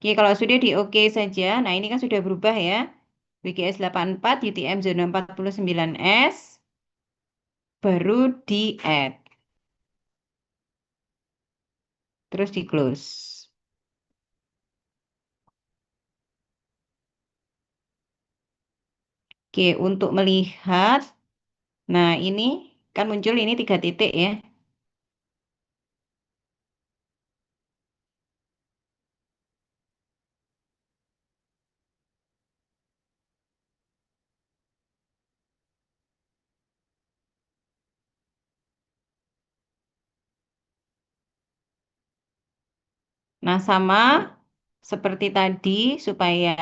Oke, kalau sudah di oke saja. Nah, ini kan sudah berubah ya. WGS 84, UTM zona 49 S, baru di add, terus di close. Oke, untuk melihat, nah ini kan muncul ini 3 titik ya. Nah, sama seperti tadi supaya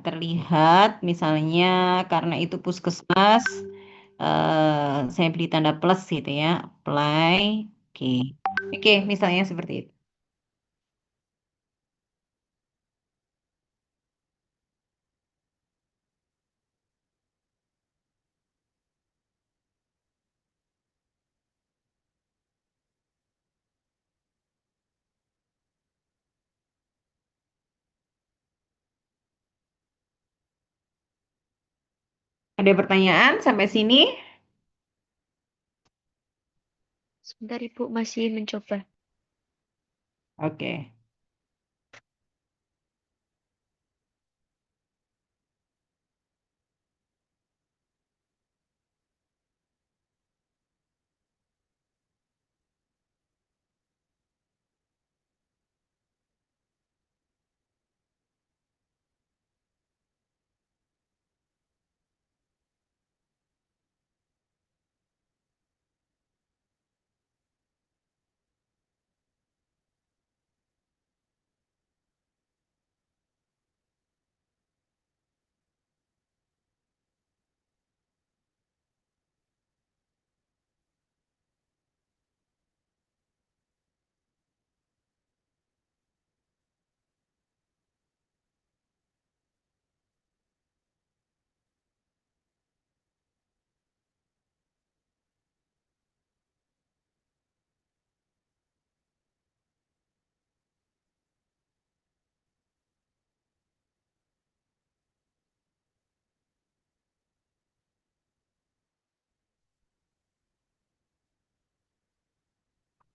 terlihat misalnya karena itu puskesmas saya beri tanda plus gitu ya, apply. Oke. Oke, misalnya seperti itu. Ada pertanyaan sampai sini? Sebentar Ibu masih mencoba. Oke.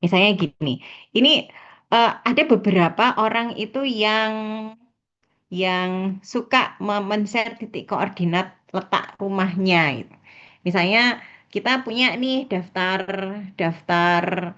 Misalnya gini, ini ada beberapa orang itu yang suka men-share titik koordinat letak rumahnya gitu. Misalnya kita punya nih daftar daftar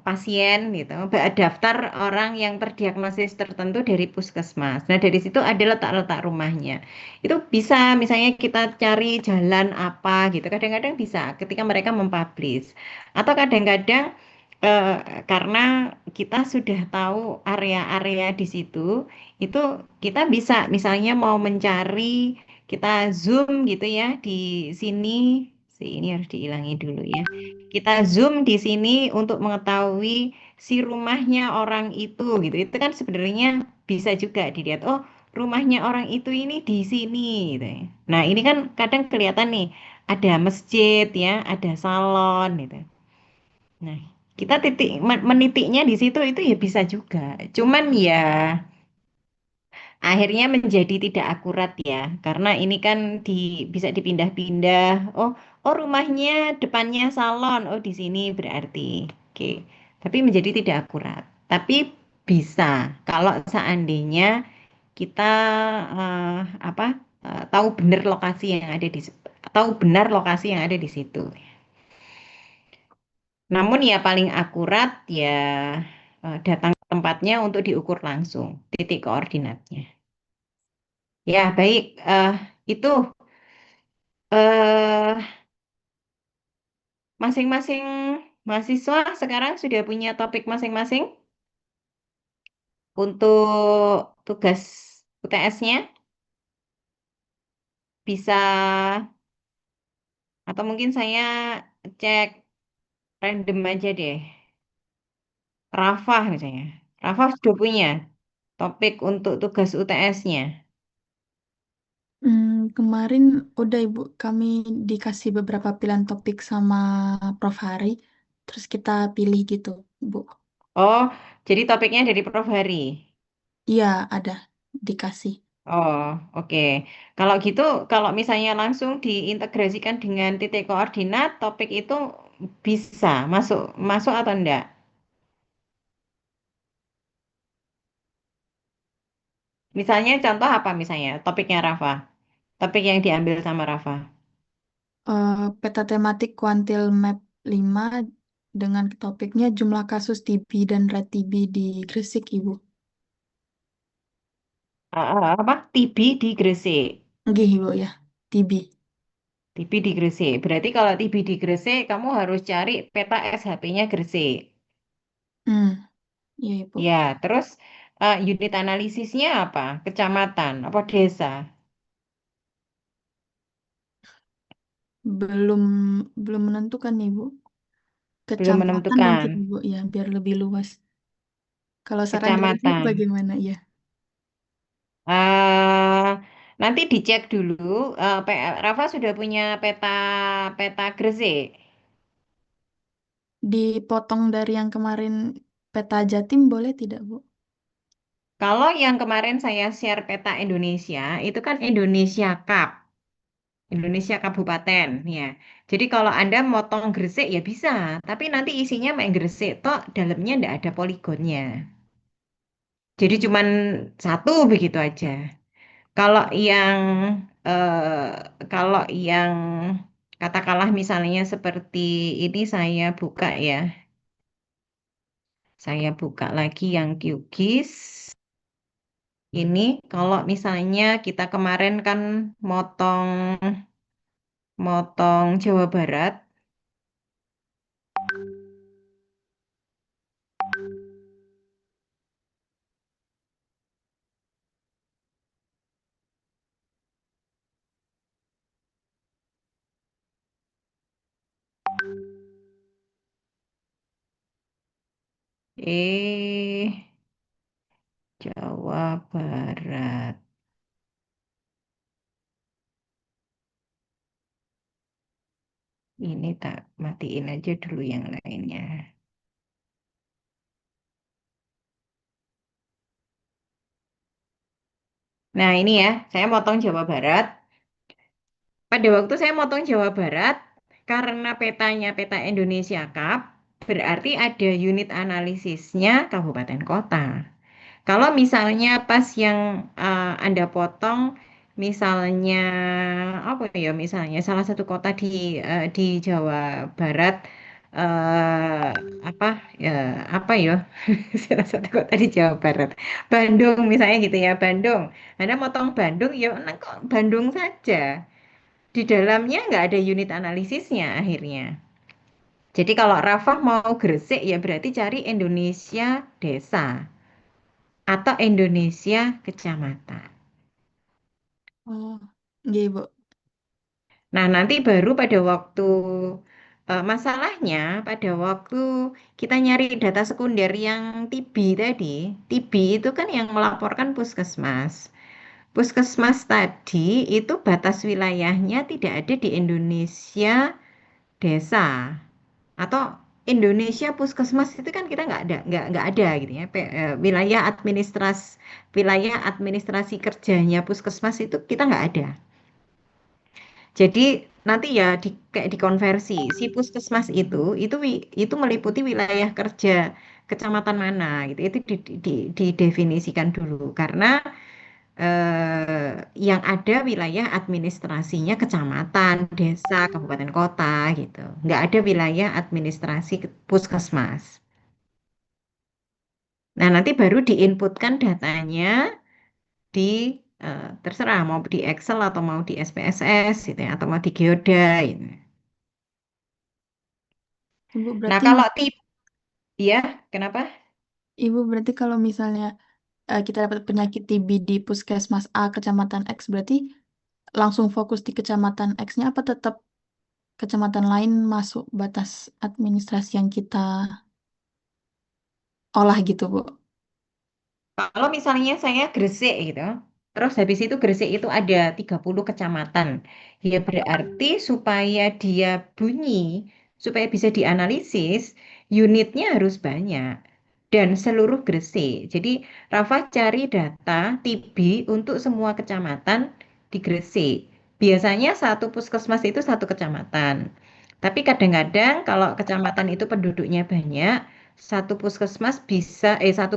pasien gitu, daftar orang yang terdiagnosis tertentu dari puskesmas. Nah, dari situ ada letak-letak rumahnya. Itu bisa misalnya kita cari jalan apa gitu. Kadang-kadang bisa ketika mereka mempublish. Atau kadang-kadang eh, karena kita sudah tahu area-area di situ, itu kita bisa misalnya mau mencari, kita zoom gitu ya di sini. Ini harus dihilangi dulu ya. Kita zoom di sini untuk mengetahui si rumahnya orang itu gitu. Itu kan sebenarnya bisa juga dilihat. Oh, rumahnya orang itu ini di sini gitu ya. Nah, ini kan kadang kelihatan nih ada masjid ya, ada salon gitu. Nah, kita menitiknya di situ itu ya bisa juga. Cuman ya akhirnya menjadi tidak akurat ya, karena ini kan bisa dipindah-pindah. Oh, oh rumahnya depannya salon. Oh, di sini berarti. Oke. Tapi menjadi tidak akurat. Tapi bisa kalau seandainya kita eh, apa tahu benar lokasi yang ada tahu benar lokasi yang ada di situ. Namun ya paling akurat ya datang ke tempatnya untuk diukur langsung titik koordinatnya. Ya, baik. Itu eh masing-masing mahasiswa sekarang sudah punya topik masing-masing untuk tugas UTS-nya. Bisa atau mungkin saya cek random aja deh. Rafa misalnya. Rafa sudah punya topik untuk tugas UTS-nya. Kemarin udah Ibu, kami dikasih beberapa pilihan topik sama Prof. Hari, terus kita pilih gitu, Bu. Oh, jadi topiknya dari Prof. Hari. Iya, ada dikasih. Oh, oke. Kalau gitu, kalau misalnya langsung diintegrasikan dengan titik koordinat, topik itu bisa masuk masuk atau enggak? Misalnya contoh apa misalnya topiknya Rafa? Topik yang diambil sama Rafa. Peta tematik kuantil map 5 dengan topiknya jumlah kasus TB dan red TB di Gresik, Ibu. Apa? TB di Gresik. Nggih, Ibu ya, TB. TB di Gresik. Berarti kalau TB di Gresik, kamu harus cari peta SHP-nya Gresik. Hmm, iya Ibu. Ya, terus unit analisisnya apa? Kecamatan, apa desa? Belum belum menentukan Ibu. Belum Kecamatan menentukan. mungkin Ibu ya, biar lebih luas. Kalau saran dari Ibu Kecamatan. bagaimana ya? eh Nanti dicek dulu. Rafa sudah punya peta peta Gresik. Dipotong dari yang kemarin peta Jatim boleh tidak, Bu? Kalau yang kemarin saya share peta Indonesia, itu kan Indonesia Cup, Indonesia Kabupaten, ya. Jadi kalau Anda motong Gresik ya bisa, tapi nanti isinya main Gresik, toh dalamnya ndak ada poligonnya. Jadi cuman satu begitu aja. Kalau yang kalau yang katakanlah misalnya seperti ini saya buka ya. Saya buka lagi yang QGIS. Ini kalau misalnya kita kemarin kan motong motong Jawa Barat. Eh, Jawa Barat. Ini tak matiin aja dulu yang lainnya. Nah, ini ya, saya motong Jawa Barat. Pada waktu saya motong Jawa Barat, karena petanya peta Indonesia Cup, berarti ada unit analisisnya kabupaten kota. Kalau misalnya pas yang Anda potong, misalnya apa ya, misalnya salah satu kota di Jawa Barat, apa ya, apa ya, salah satu kota di Jawa Barat, Bandung misalnya gitu ya, Bandung. Anda motong Bandung, ya nah kok Bandung saja. Di dalamnya nggak ada unit analisisnya akhirnya. Jadi kalau Rafah mau Gresik ya berarti cari Indonesia desa atau Indonesia kecamatan. Oh, iya, Bu. Nah, nanti baru pada waktu masalahnya pada waktu kita nyari data sekunder yang TB tadi, TB itu kan yang melaporkan puskesmas. Puskesmas tadi itu batas wilayahnya tidak ada di Indonesia desa atau Indonesia puskesmas itu kan kita nggak ada gitu ya. Wilayah administrasi kerjanya puskesmas itu kita nggak ada. Jadi nanti ya kayak dikonversi si puskesmas itu meliputi wilayah kerja kecamatan mana gitu. Itu didefinisikan dulu karena yang ada wilayah administrasinya kecamatan, desa, kabupaten kota gitu. Nggak ada wilayah administrasi puskesmas. Nah, nanti baru diinputkan datanya di terserah mau di Excel atau mau di SPSS gitu ya, atau mau di Geoda gitu. Ibu Nah, berarti kalau tip ya, kenapa? Ibu berarti kalau misalnya kita dapat penyakit TB di Puskesmas A Kecamatan X, berarti langsung fokus di Kecamatan X-nya apa tetap kecamatan lain masuk batas administrasi yang kita olah gitu, Bu? Kalau misalnya saya Gresik gitu, terus habis itu Gresik itu ada 30 kecamatan. Ya berarti supaya dia bunyi, supaya bisa dianalisis, unitnya harus banyak. Dan seluruh Gresik. Jadi Rafa cari data TB untuk semua kecamatan di Gresik. Biasanya satu puskesmas itu satu kecamatan. Tapi kadang-kadang kalau kecamatan itu penduduknya banyak, satu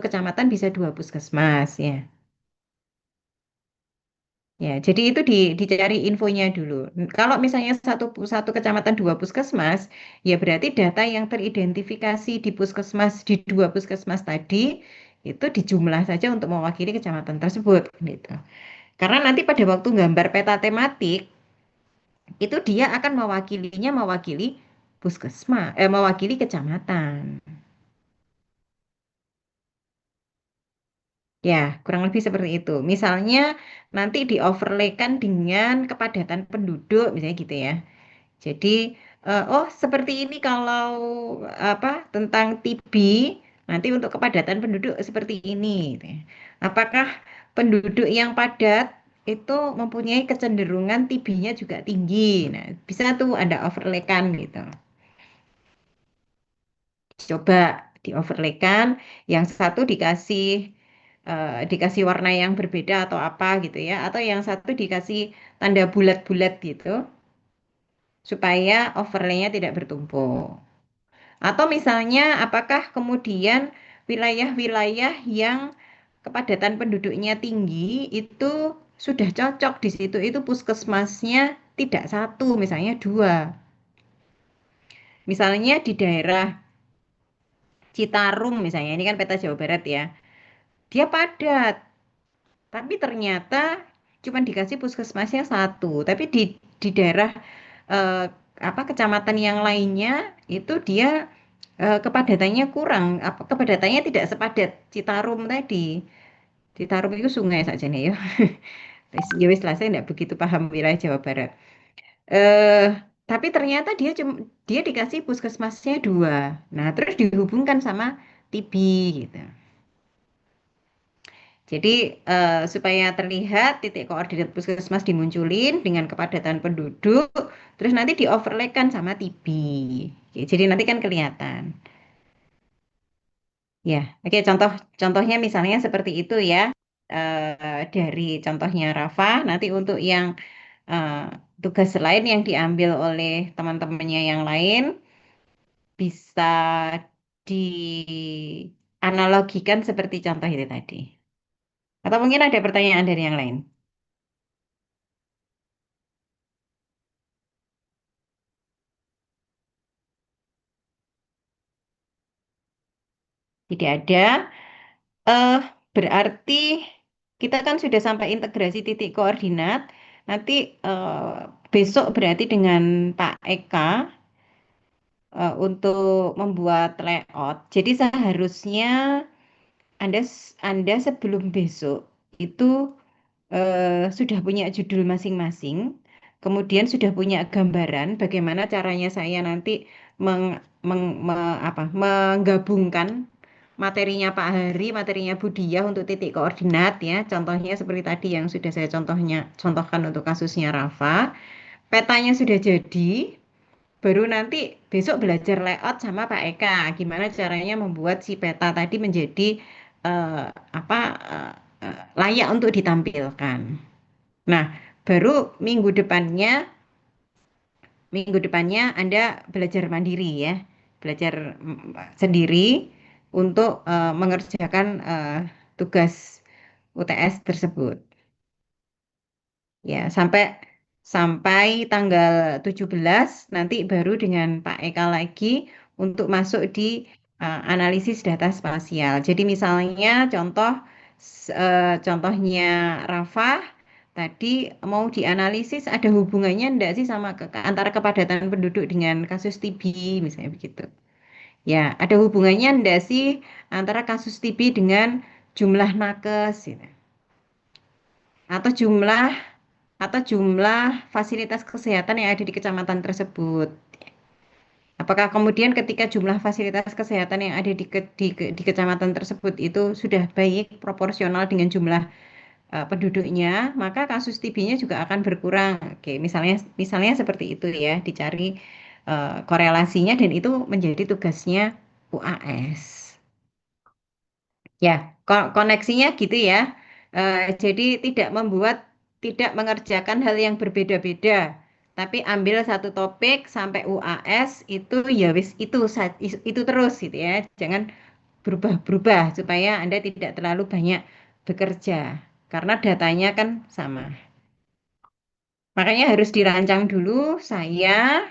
kecamatan bisa dua puskesmas ya. Ya, jadi itu dicari infonya dulu. Kalau misalnya satu kecamatan dua puskesmas, ya berarti data yang teridentifikasi di puskesmas di dua puskesmas tadi itu dijumlah saja untuk mewakili kecamatan tersebut gitu. Karena nanti pada waktu gambar peta tematik itu dia akan mewakili mewakili kecamatan. Ya, kurang lebih seperti itu. Misalnya nanti di overlaykan dengan kepadatan penduduk, misalnya gitu ya. Jadi, oh seperti ini kalau apa tentang TB, nanti untuk kepadatan penduduk seperti ini, gitu ya. Apakah penduduk yang padat itu mempunyai kecenderungan TB-nya juga tinggi? Nah, bisa tuh Anda overlaykan gitu. Coba di overlaykan, yang satu dikasih warna yang berbeda atau apa gitu ya, atau yang satu dikasih tanda bulat-bulat gitu supaya overlaynya tidak bertumpuk. Atau misalnya apakah kemudian wilayah-wilayah yang kepadatan penduduknya tinggi itu sudah cocok di situ itu puskesmasnya tidak satu, misalnya dua. Misalnya di daerah Citarum misalnya, ini kan peta Jawa Barat ya. Dia padat, tapi ternyata cuma dikasih puskesmasnya satu. Tapi di daerah eh, apa kecamatan yang lainnya itu dia kepadatannya kurang, apa kepadatannya tidak sepadat Citarum tadi. Citarum itu sungai saja nih ya. Ya wis lah, saya tidak begitu paham wilayah Jawa Barat. Eh, tapi ternyata dia dikasih puskesmasnya dua. Nah, terus dihubungkan sama TB gitu. Jadi supaya terlihat titik koordinat puskesmas dimunculin dengan kepadatan penduduk, terus nanti dioverlaykan sama TB. Oke, jadi nanti kan kelihatan. Ya, oke contohnya misalnya seperti itu ya. Dari contohnya Rafa, nanti untuk yang eh, tugas lain yang diambil oleh teman-temannya yang lain, bisa dianalogikan seperti contoh itu tadi. Atau mungkin ada pertanyaan dari yang lain? Tidak ada. Eh, Berarti kita kan sudah sampai integrasi titik koordinat. Nanti besok berarti dengan Pak Eka untuk membuat layout. Jadi seharusnya Anda sebelum besok itu sudah punya judul masing-masing, kemudian sudah punya gambaran bagaimana caranya saya nanti menggabungkan materinya Pak Hari, materinya Budiah untuk titik koordinat ya. Contohnya seperti tadi yang sudah saya contohkan untuk kasusnya Rafa. Petanya sudah jadi, baru nanti besok belajar layout sama Pak Eka. Gimana caranya membuat si peta tadi menjadi eh, apa layak untuk ditampilkan. Nah, baru minggu depannya Anda belajar mandiri ya, belajar sendiri untuk mengerjakan tugas UTS tersebut. Ya, sampai sampai tanggal 17 nanti baru dengan Pak Eka lagi untuk masuk di analisis data spasial. Jadi misalnya contohnya Rafa tadi mau dianalisis ada hubungannya enggak sih sama antara kepadatan penduduk dengan kasus TB misalnya begitu. Ya, ada hubungannya enggak sih antara kasus TB dengan jumlah nakes gitu. Atau jumlah fasilitas kesehatan yang ada di kecamatan tersebut. Apakah kemudian ketika jumlah fasilitas kesehatan yang ada di kecamatan tersebut itu sudah baik proporsional dengan jumlah penduduknya, maka kasus TB-nya juga akan berkurang. Oke, misalnya seperti itu ya, dicari korelasinya dan itu menjadi tugasnya UAS. Ya, koneksinya gitu ya. Jadi tidak mengerjakan hal yang berbeda-beda, tapi ambil satu topik sampai UAS itu ya wis itu terus gitu ya. Jangan berubah-berubah supaya Anda tidak terlalu banyak bekerja karena datanya kan sama. Makanya harus dirancang dulu saya